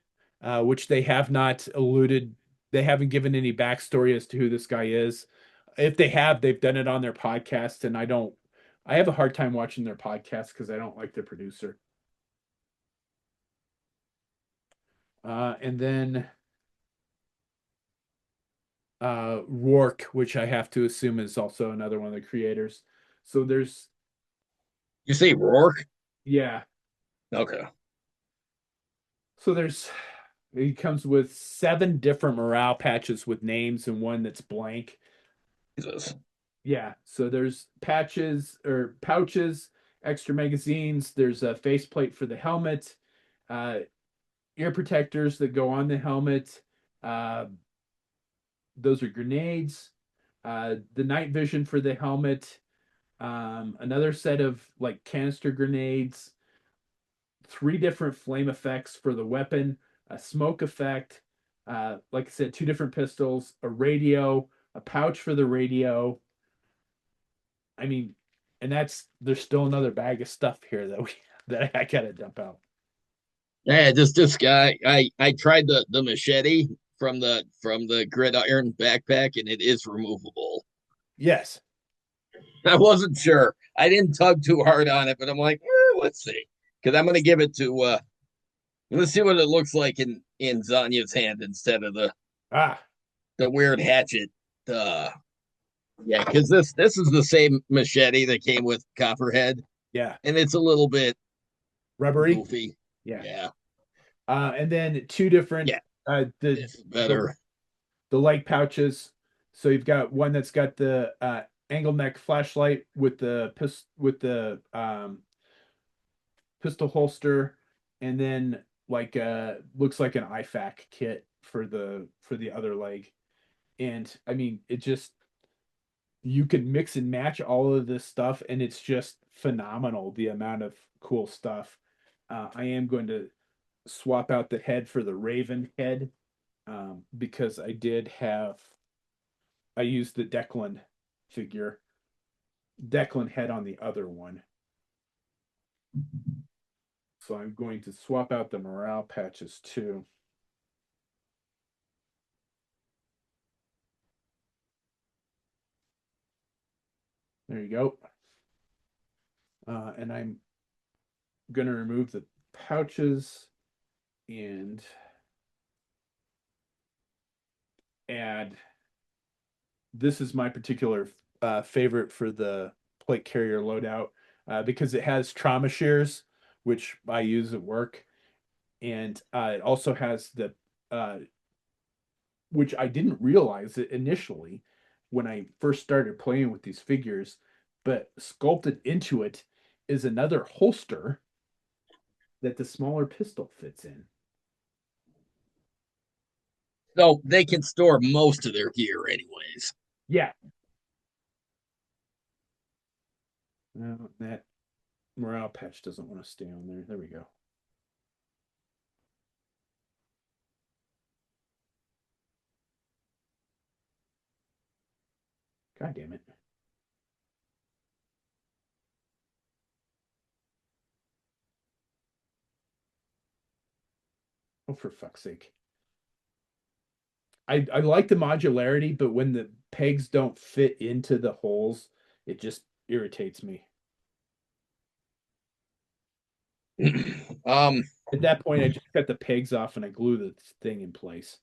which they have not alluded. They haven't given any backstory as to who this guy is. If they have, they've done it on their podcast, and I don't. I have a hard time watching their podcast because I don't like the producer. And then Rourke, which I have to assume is also another one of the creators. So there's You say Rourke? yeah. Okay. So there's it comes with seven different morale patches with names and one that's blank. Jesus. Yeah, so there's patches or pouches, extra magazines. There's a faceplate for the helmet, uh, ear protectors that go on the helmet. Uh, those are grenades. The night vision for the helmet. Another set of like canister grenades. Three different flame effects for the weapon. A smoke effect. Like I said, two different pistols. A radio. A pouch for the radio. I mean, and that's there's still another bag of stuff here that we that I gotta dump out. Yeah, just this guy. I tried the machete from the gridiron backpack, and it is removable. Yes. I wasn't sure. I didn't tug too hard on it, but I'm like, let's see, because I'm gonna give it to. Let's see what it looks like in Zanya's hand instead of Ah, the weird hatchet. Uh, yeah, because this is the same machete that came with Copperhead, yeah. and it's a little bit Rubbery. goofy. Yeah. Yeah, And then two different yeah, uh the this is the better. the light pouches. So you've got one that's got the angle neck flashlight with the pistol holster, and then like looks like an IFAK kit for the other leg. And I mean, it just you can mix and match all of this stuff, and it's just phenomenal the amount of cool stuff. I am going to swap out the head for the Raven head. because I used the Declan figure. Declan head on the other one. So I'm going to swap out the morale patches too. There you go. And I'm going to remove the pouches and add. This is my particular favorite for the plate carrier loadout because it has trauma shears, which I use at work, and it also has the uh, which I didn't realize it initially when I first started playing with these figures, but sculpted into it is another holster that the smaller pistol fits in. So they can store most of their gear, anyways. Yeah. No, that morale patch doesn't want to stay on there. There we go. God damn it. Oh, for fuck's sake. I like the modularity, but when the pegs don't fit into the holes, it just irritates me. um, At that point, I just cut the pegs off and I glue the thing in place.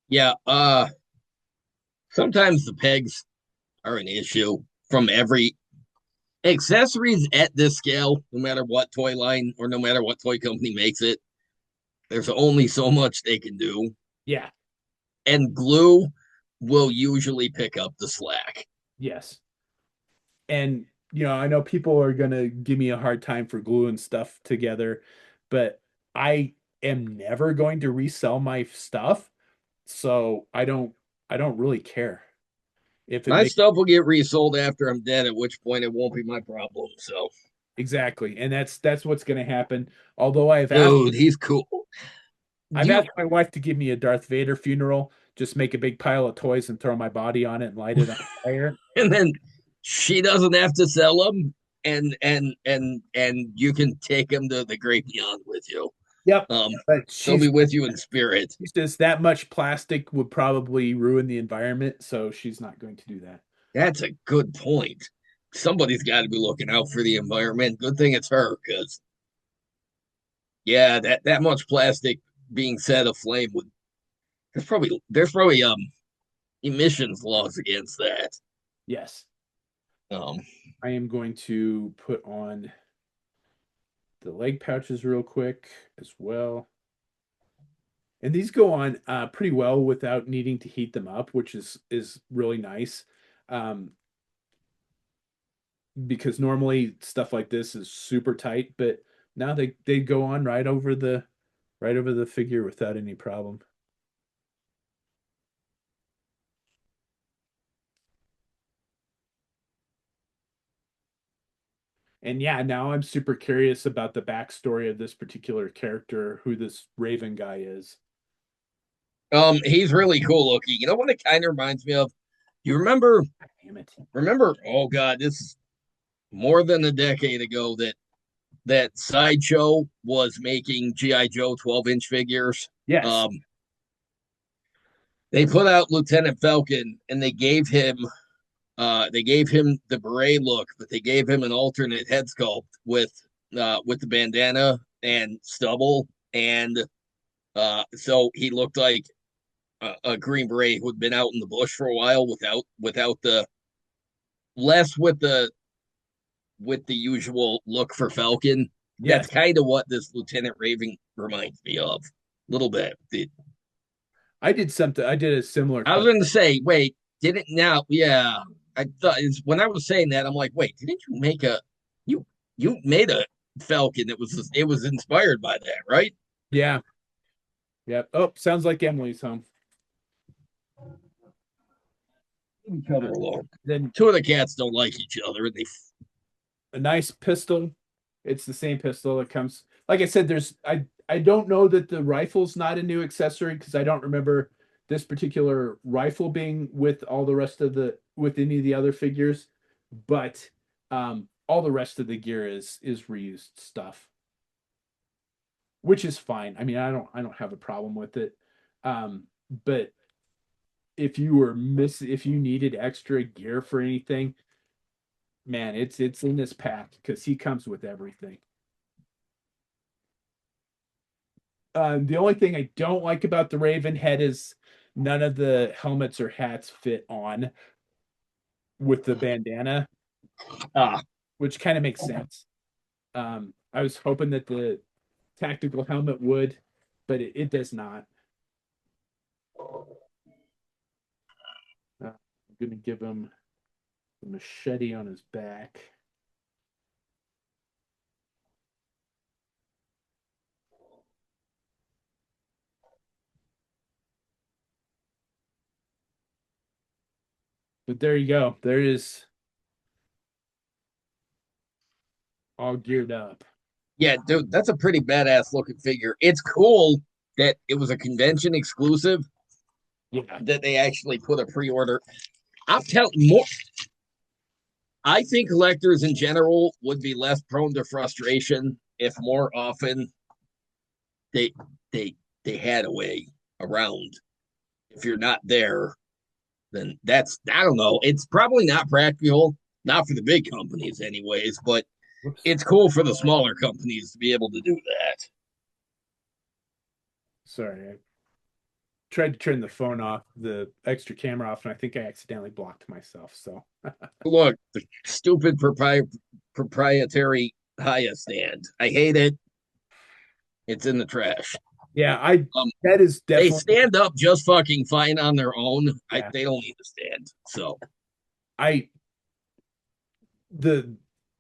yeah. Sometimes the pegs are an issue from every accessories at this scale, no matter what toy line or no matter what toy company makes it. There's only so much they can do, Yeah. and glue will usually pick up the slack. Yes. And I know people are gonna give me a hard time for gluing stuff together, but I am never going to resell my stuff, so I don't really care if it My makes stuff will get resold after I'm dead, at which point it won't be my problem. So, exactly, and that's what's gonna happen. Although I've asked dude, he's cool. I've You asked my wife to give me a Darth Vader funeral, just make a big pile of toys and throw my body on it and light it on fire. and then she doesn't have to sell them, and you can take them to the great beyond with you. Yep. Um, But they'll be with you in spirit. she says that much plastic would probably ruin the environment, so she's not going to do that. That's a good point. Somebody's got to be looking out for the environment. Good thing it's her, because yeah, that much plastic being set aflame would there's probably emissions laws against that. Yes. Um, I am going to put on the leg pouches real quick as well. And these go on pretty well without needing to heat them up, which is really nice. Um, because normally stuff like this is super tight, but now they go on right over the figure without any problem. And yeah, now I'm super curious about the backstory of this particular character, who this Raven guy is. he's really cool looking. You know what it kind of reminds me of? You remember? God damn it. Remember? Oh God, this is more than a decade ago that Sideshow was making GI Joe 12-inch figures. Yes. Um, they put out Lieutenant Falcon, and they gave him the beret look, but they gave him an alternate head sculpt with the bandana and stubble, and so he looked like a Green Beret who had been out in the bush for a while without the less with the usual look for Falcon. That's Yes. kind of what this Lieutenant Raven reminds me of, a little bit. I did a similar I was cut. going to say, wait, didn't now? Yeah, I thought when I was saying that, I'm like, wait, didn't you make you you made a Falcon? It was inspired by that, right? Yeah. Yeah. Oh, sounds like Emily's home. Each other alone. Then Two of the cats don't like each other, and they a nice pistol. It's the same pistol that comes. Like I said, I don't know that the rifle's not a new accessory because I don't remember this particular rifle being with all the rest of the with any of the other figures, but all the rest of the gear is reused stuff, which is fine. I mean, I don't have a problem with it. But if you needed extra gear for anything, man, it's in this pack because he comes with everything. The only thing I don't like about the Raven head is none of the helmets or hats fit on with the bandana, Ah, which kind of makes sense. I was hoping that the tactical helmet would, but it does not. I'm gonna give him the machete on his back. But there you go. There is all geared up. yeah, dude, that's a pretty badass looking figure. It's cool that it was a convention exclusive Yeah. that they actually put a pre-order. I'm telling more. I think collectors in general would be less prone to frustration if more often they they they had a way around. If you're not there, then that's I don't know. It's probably not practical, not for the big companies, anyways. But Whoops. it's cool for the smaller companies to be able to do that. Sorry. I tried to turn the phone off, the extra camera off, and I think I accidentally blocked myself. So Look, the stupid proprietary Haya stand. I hate it. It's in the trash. yeah, I Um, that is they definitely stand up just fucking fine on their own. yeah. They don't need to stand. So I the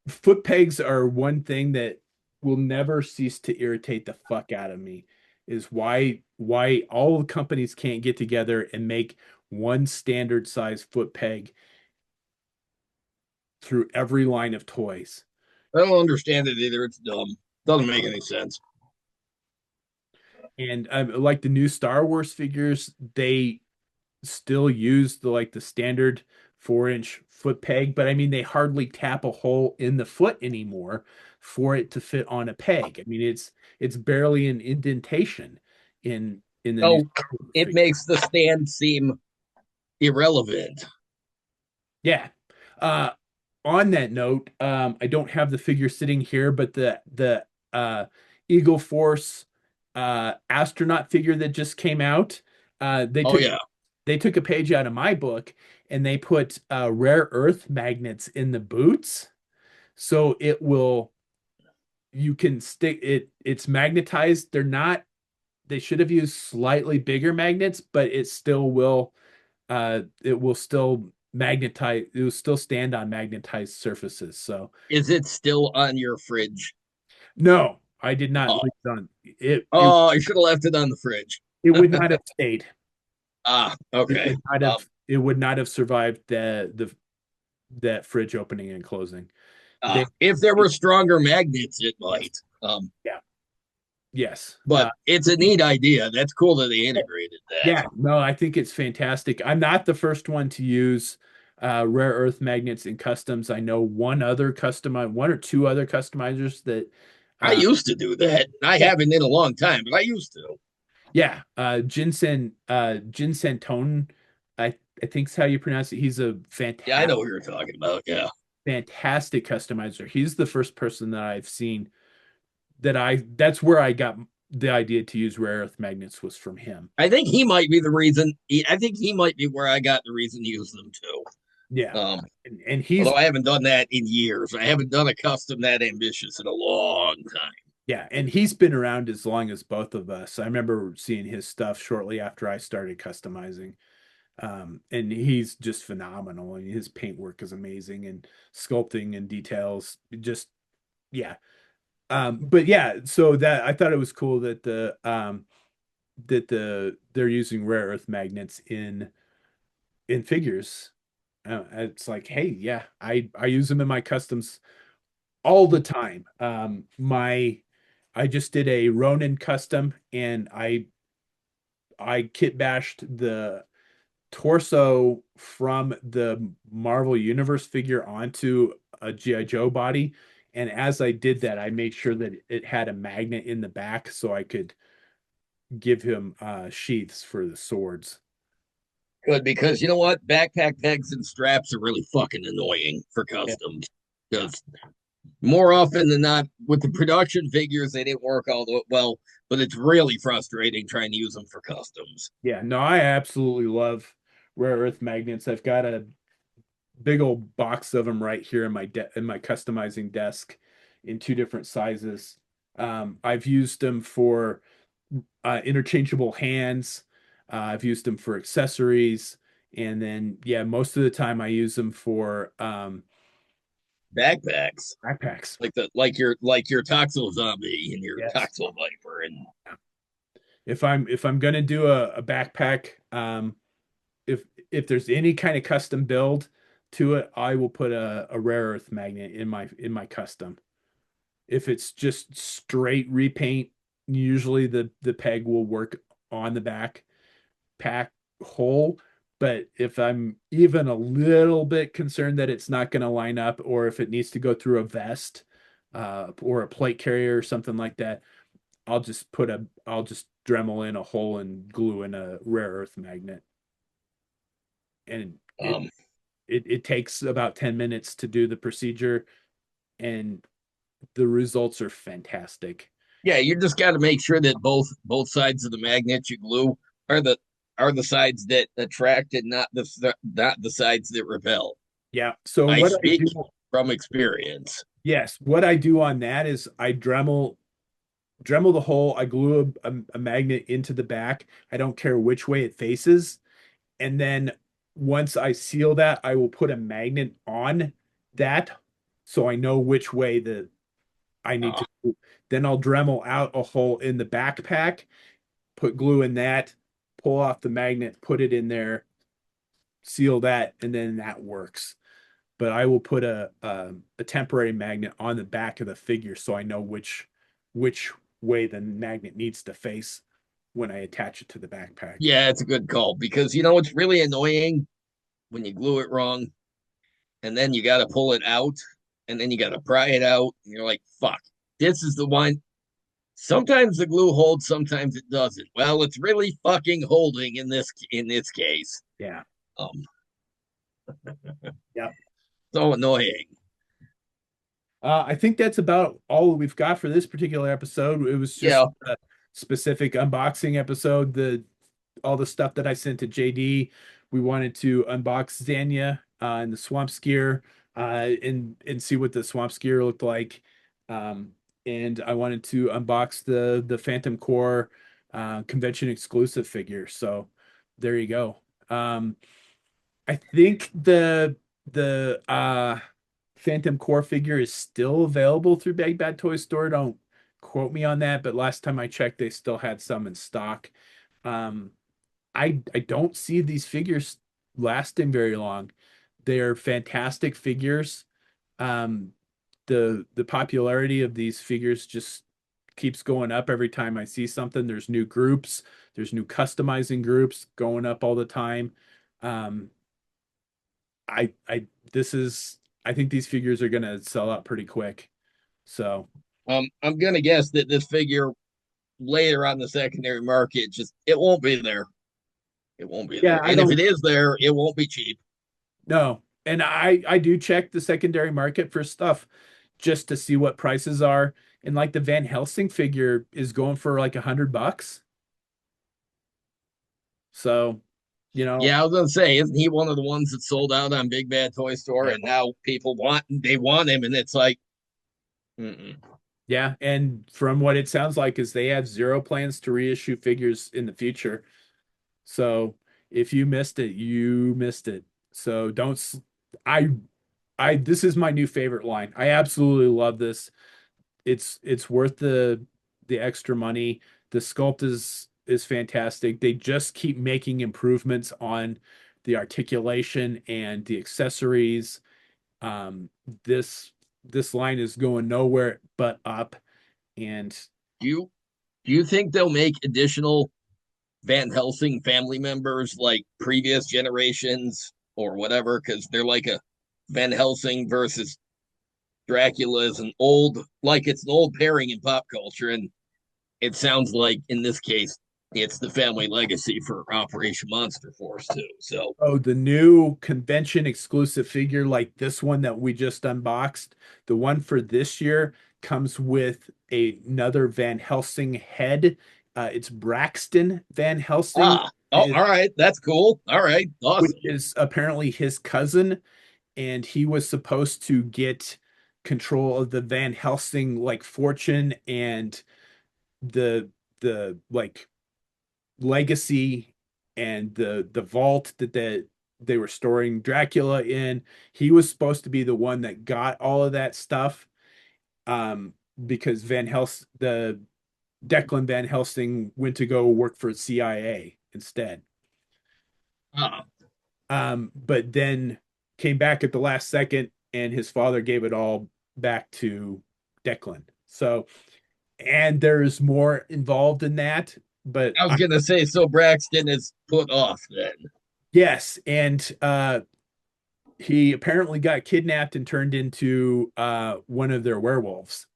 foot pegs are one thing that will never cease to irritate the fuck out of me is why all the companies can't get together and make one standard size foot peg through every line of toys. I don't understand it either. It's dumb. Doesn't make any sense. And like the new Star Wars figures, they still use the standard 4-inch foot peg, but I mean they hardly tap a hole in the foot anymore for it to fit on a peg. I mean it's barely an indentation in the new So Star Wars it figure. makes the stand seem irrelevant. Yeah. Uh on that note, I don't have the figure sitting here, but the Eagle Force astronaut figure that just came out, Oh yeah. they took a page out of my book and they put rare earth magnets in the boots, so it will you can stick it's magnetized. They should have used slightly bigger magnets, but it will still magnetize, it will still stand on magnetized surfaces. So Is it still on your fridge? no, I did not Oh, leave it on. It oh, I should have left it on the fridge. it would not have stayed. Ah, okay. It would not have survived the that fridge opening and closing. They If there were stronger magnets, it yes. might. Yeah. Yes. But it's a neat idea. That's cool that they integrated that. Yeah, no, I think it's fantastic. I'm not the first one to use rare earth magnets in customs. I know one or two other customizers that I uh used to do that. I yeah, haven't in a long time, but I used to. yeah, Jinsen Tone, I think's how you pronounce it. He's a Yeah, I know what you're talking about. Yeah. fantastic customizer. He's the first person that I've seen that's where I got the idea to use rare earth magnets was from him. I think he might be the reason. I think he might be where I got the reason to use them too. Yeah. Um, And Although I haven't done that in years. I haven't done a custom that ambitious in a long time. yeah, and he's been around as long as both of us. I remember seeing his stuff shortly after I started customizing. And he's just phenomenal. And his paint work is amazing and sculpting and details. Just yeah. But yeah, so that I thought it was cool that they're using rare earth magnets in figures. It's like, hey, yeah, I use them in my customs all the time. I just did a Ronin custom and I kit bashed the torso from the Marvel Universe figure onto a GI Joe body. And as I did that, I made sure that it had a magnet in the back so I could give him sheaths for the swords. Good, because you know what? Backpack pegs and straps are really fucking annoying for Yeah. customs. Yeah. Because more often than not, with the production figures, they didn't work all the well, but it's really frustrating trying to use them for customs. Yeah. No, I absolutely love rare earth magnets. I've got a big old box of them right here in my customizing desk in two different sizes. I've used them for interchangeable hands. I've used them for accessories, and then yeah, most of the time I use them for Backpacks, backpacks. like your Toxel Zombie and your Yes. Toxel Viper, and If I'm gonna do a backpack, if there's any kind of custom build to it, I will put a rare earth magnet in my custom. If it's just straight repaint, usually the peg will work on the back pack hole. But if I'm even a little bit concerned that it's not going to line up, or if it needs to go through a vest, or a plate carrier or something like that, I'll just Dremel in a hole and glue in a rare earth magnet. And um, it takes about 10 minutes to do the procedure, and the results are fantastic. yeah, you just got to make sure that both sides of the magnet you glue are the sides that attract and not the sides that repel. Yeah. So I what I speak do, from experience. yes, what I do on that is I Dremel the hole. I glue a magnet into the back. I don't care which way it faces. And then once I seal that, I will put a magnet on that so I know which way I need Uh, to. Then I'll Dremel out a hole in the backpack, put glue in that, pull off the magnet, put it in there, seal that, and then that works. But I will put a temporary magnet on the back of the figure so I know which way the magnet needs to face when I attach it to the backpack. yeah, it's a good call because it's really annoying when you glue it wrong and then you got to pull it out and then you got to pry it out and you're like, fuck, this is the one. Sometimes the glue holds, sometimes it doesn't. Well, it's really fucking holding in this case. Yeah. Um, Yeah. so annoying. I think that's about all we've got for this particular episode. It was just Yeah, a specific unboxing episode. The all the stuff that I sent to JD, we wanted to unbox Zanya and the swamp skier, and see what the swamp skier looked like. And I wanted to unbox the Phantom Core convention exclusive figure. So there you go. I think the Phantom Core figure is still available through Big Bad Toy Store. Don't quote me on that, but last time I checked, they still had some in stock. Um, I don't see these figures lasting very long. They're fantastic figures. Um, the popularity of these figures just keeps going up every time I see something. There's new groups, there's new customizing groups going up all the time. Um, I this is I think these figures are gonna sell out pretty quick. So I'm gonna guess that this figure later on the secondary market just it won't be there. It won't be yeah, there, I and if it don't is there, it won't be cheap. know. And I do check the secondary market for stuff just to see what prices are. And like the Van Helsing figure is going for like $100. So, you know, Yeah, I was gonna say, isn't he one of the ones that sold out on Big Bad Toy Store, yeah. and now people want him, and it's like, mm-mm. Yeah, and from what it sounds like is they have zero plans to reissue figures in the future. So if you missed it, you missed it. So don't s- I this is my new favorite line. I absolutely love this. It's worth the extra money. The sculpt is fantastic. They just keep making improvements on the articulation and the accessories. Um, this this line is going nowhere but up. And do you do you think they'll make additional Van Helsing family members, like previous generations or whatever, because they're like a Van Helsing versus Dracula is an old, like it's an old pairing in pop culture, and it sounds like in this case it's the family legacy for Operation Monster Force too. So, Oh, the new convention exclusive figure, like this one that we just unboxed, the one for this year comes with another Van Helsing head. It's Braxton Van Helsing, oh, all right, that's cool. All right, which awesome. is apparently his cousin, and he was supposed to get control of the Van Helsing like fortune and the like legacy and the vault that they were storing Dracula in. He was supposed to be the one that got all of that stuff, because the Declan Van Helsing went to go work for CIA instead. Ah, But then came back at the last second, and his father gave it all back to Declan. So, and there's more involved in that, but I was gonna say, so Braxton is put off then. yes, and he apparently got kidnapped and turned into one of their werewolves,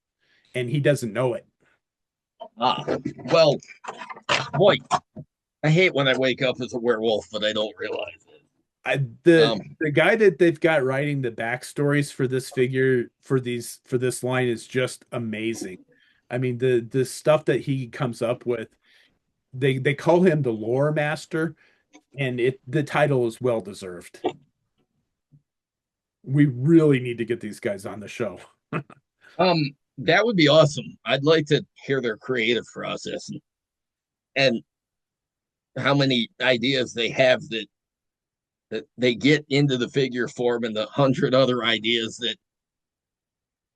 and he doesn't know it. Ah, well, boy, I hate when I wake up as a werewolf, but I don't realize it. I, Um, the guy that they've got writing the backstories for this figure for this line is just amazing. I mean, the stuff that he comes up with, they call him the lore master, and the title is well deserved. We really need to get these guys on the show. that would be awesome. I'd like to hear their creative process and how many ideas they have that they get into the figure form and the hundred other ideas that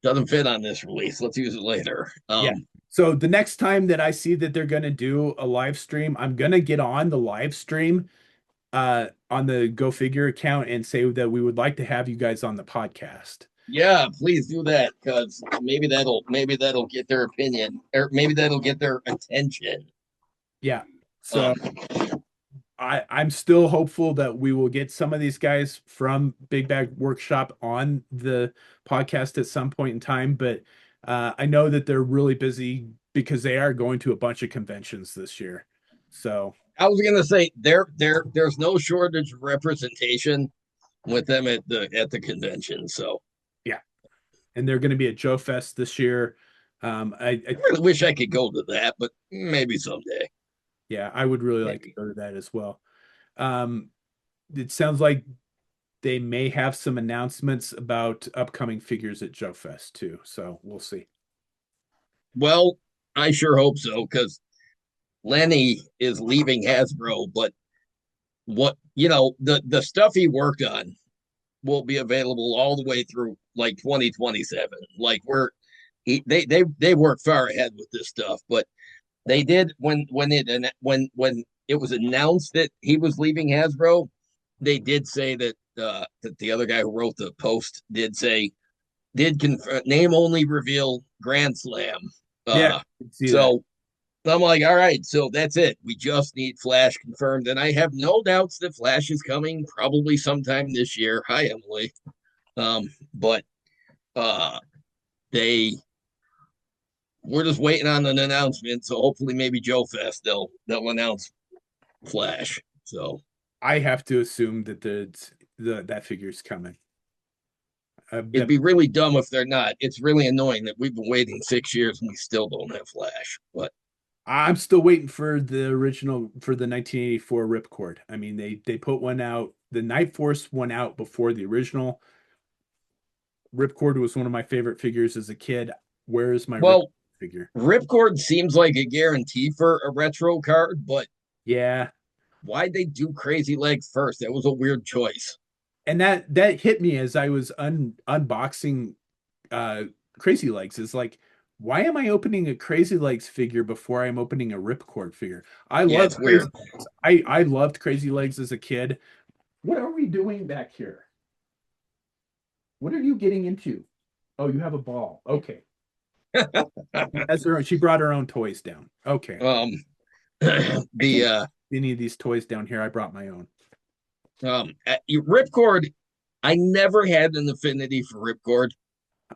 doesn't fit on this release. Let's use it later. Yeah. So the next time that I see that they're going to do a live stream, I'm going to get on the live stream on the Go Figure account and say that we would like to have you guys on the podcast. Yeah, please do that because maybe that'll get their opinion or maybe that'll get their attention. Yeah. So Um, I'm still hopeful that we will get some of these guys from Big Bag Workshop on the podcast at some point in time, but I know that they're really busy because they are going to a bunch of conventions this year. So I was gonna say there's no shortage of representation with them at the convention. So yeah, and they're going to be at Joe Fest this year. I really wish I could go to that, but maybe someday. Yeah, I would really like to Maybe. go to that as well. Um, it sounds like they may have some announcements about upcoming figures at Joe Fest too. So we'll see. Well, I sure hope so because Lenny is leaving Hasbro, but the stuff he worked on will be available all the way through like 2027. Like they work far ahead with this stuff, but they did when it was announced that he was leaving Hasbro, they did say that the other guy who wrote the post name only reveal Grand Slam. Yeah, Uh, I can see that. so I'm like, all right, so that's it. We just need Flash confirmed, and I have no doubts that Flash is coming probably sometime this year. Hi, Emily. But uh, they we're just waiting on an announcement. So hopefully, maybe Joe Fest they'll announce Flash. So I have to assume that that figure's coming. it'd be really dumb if they're not. It's really annoying that we've been waiting 6 years and we still don't have Flash. But I'm still waiting for the original for the 1984 Ripcord. I mean, they put one out. The Night Force one out before the original. Ripcord was one of my favorite figures as a kid. Where is my Rip well, figure? Ripcord seems like a guarantee for a retro card, but Yeah, why'd they do Crazy Legs first? That was a weird choice. and that hit me as I was unboxing uh Crazy Legs. Is like, why am I opening a Crazy Legs figure before I'm opening a Ripcord figure? I Yeah, love it's Crazy weird. Legs. I loved Crazy Legs as a kid. What are we doing back here? What are you getting into? Oh, you have a ball. Okay. She brought her own toys down. Okay. Um, I the think any of these toys down here. I brought my own. Ripcord, I never had an affinity for Ripcord.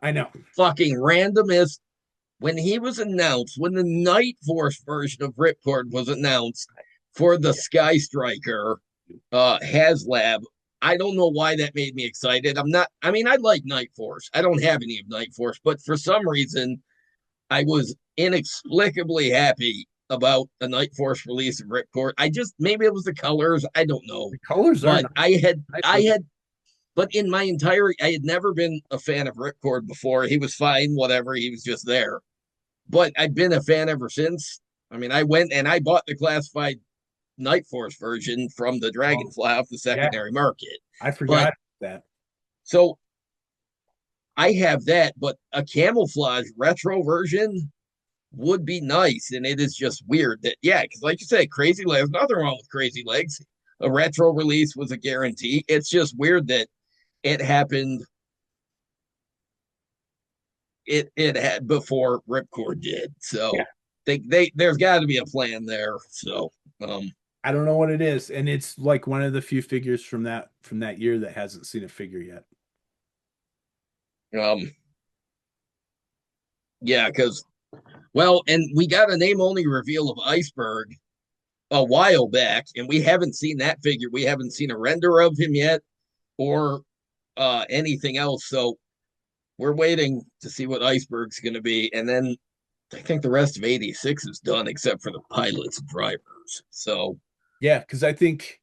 I know. Fucking randomest. When he was announced, when the Night Force version of Ripcord was announced for the Sky Striker HasLab, I don't know why that made me excited. I'm not, I mean, I like Night Force. I don't have any of Night Force, but for some reason, I was inexplicably happy about the Night Force release of Ripcord. I just, maybe it was the colors. I don't know. The colors are But nice. I had, but in my entire, I had never been a fan of Ripcord before. He was fine, whatever. He was just there. But I've been a fan ever since. I mean, I went and I bought the classified Night Force version from the Oh, Dragonfly off the yeah, secondary market. I But forgot that. so I have that, but a camouflage retro version would be nice. And it is just weird that, yeah, because like you said, Crazy Legs, nothing wrong with Crazy Legs. A retro release was a guarantee. It's just weird that it happened. It had before Ripcord did. Yeah, So there's got to be a plan there. So um I don't know what it is, and it's like one of the few figures from that year that hasn't seen a figure yet. um yeah, because well, and we got a name only reveal of Iceberg a while back, and we haven't seen that figure. We haven't seen a render of him yet or anything else. So we're waiting to see what Iceberg's going to be. And then I think the rest of 86 is done except for the pilots and drivers. So, Yeah, because I think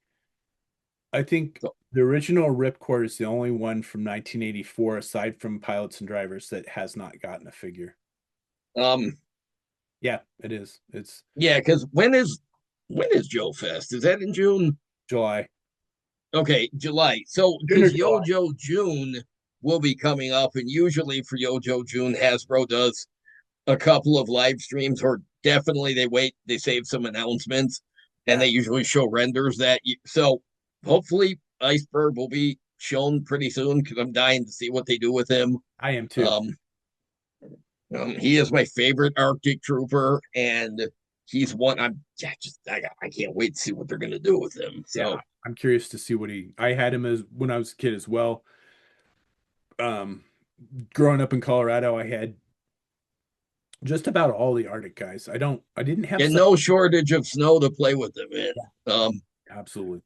so the original Ripcord is the only one from 1984, aside from Pilots and Drivers, that has not gotten a figure. um, Yeah, it is. It's yeah, because when is Joe Fest? Is that in June? July, Okay, July. So June or because July. Yojo June will be coming up, and usually for Yojo June, Hasbro does a couple of live streams, or definitely they save some announcements, and Yeah, they usually show renders that. So hopefully, Iceberg will be shown pretty soon because I'm dying to see what they do with him. I am too. Um, he is my favorite Arctic Trooper, and he's one. I can't wait to see what they're gonna do with him. Yeah, So I'm curious to see what he. I had him as when I was a kid as well. Um, Growing up in Colorado, I had just about all the Arctic guys. I didn't have and some. no shortage of snow to play with them in. Absolutely.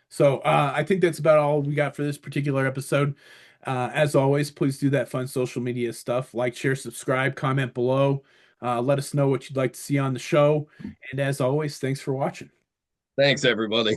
So I think that's about all we got for this particular episode. As always, please do that fun social media stuff. Like, share, subscribe, comment below. Let us know what you'd like to see on the show. And as always, thanks for watching. Thanks, everybody.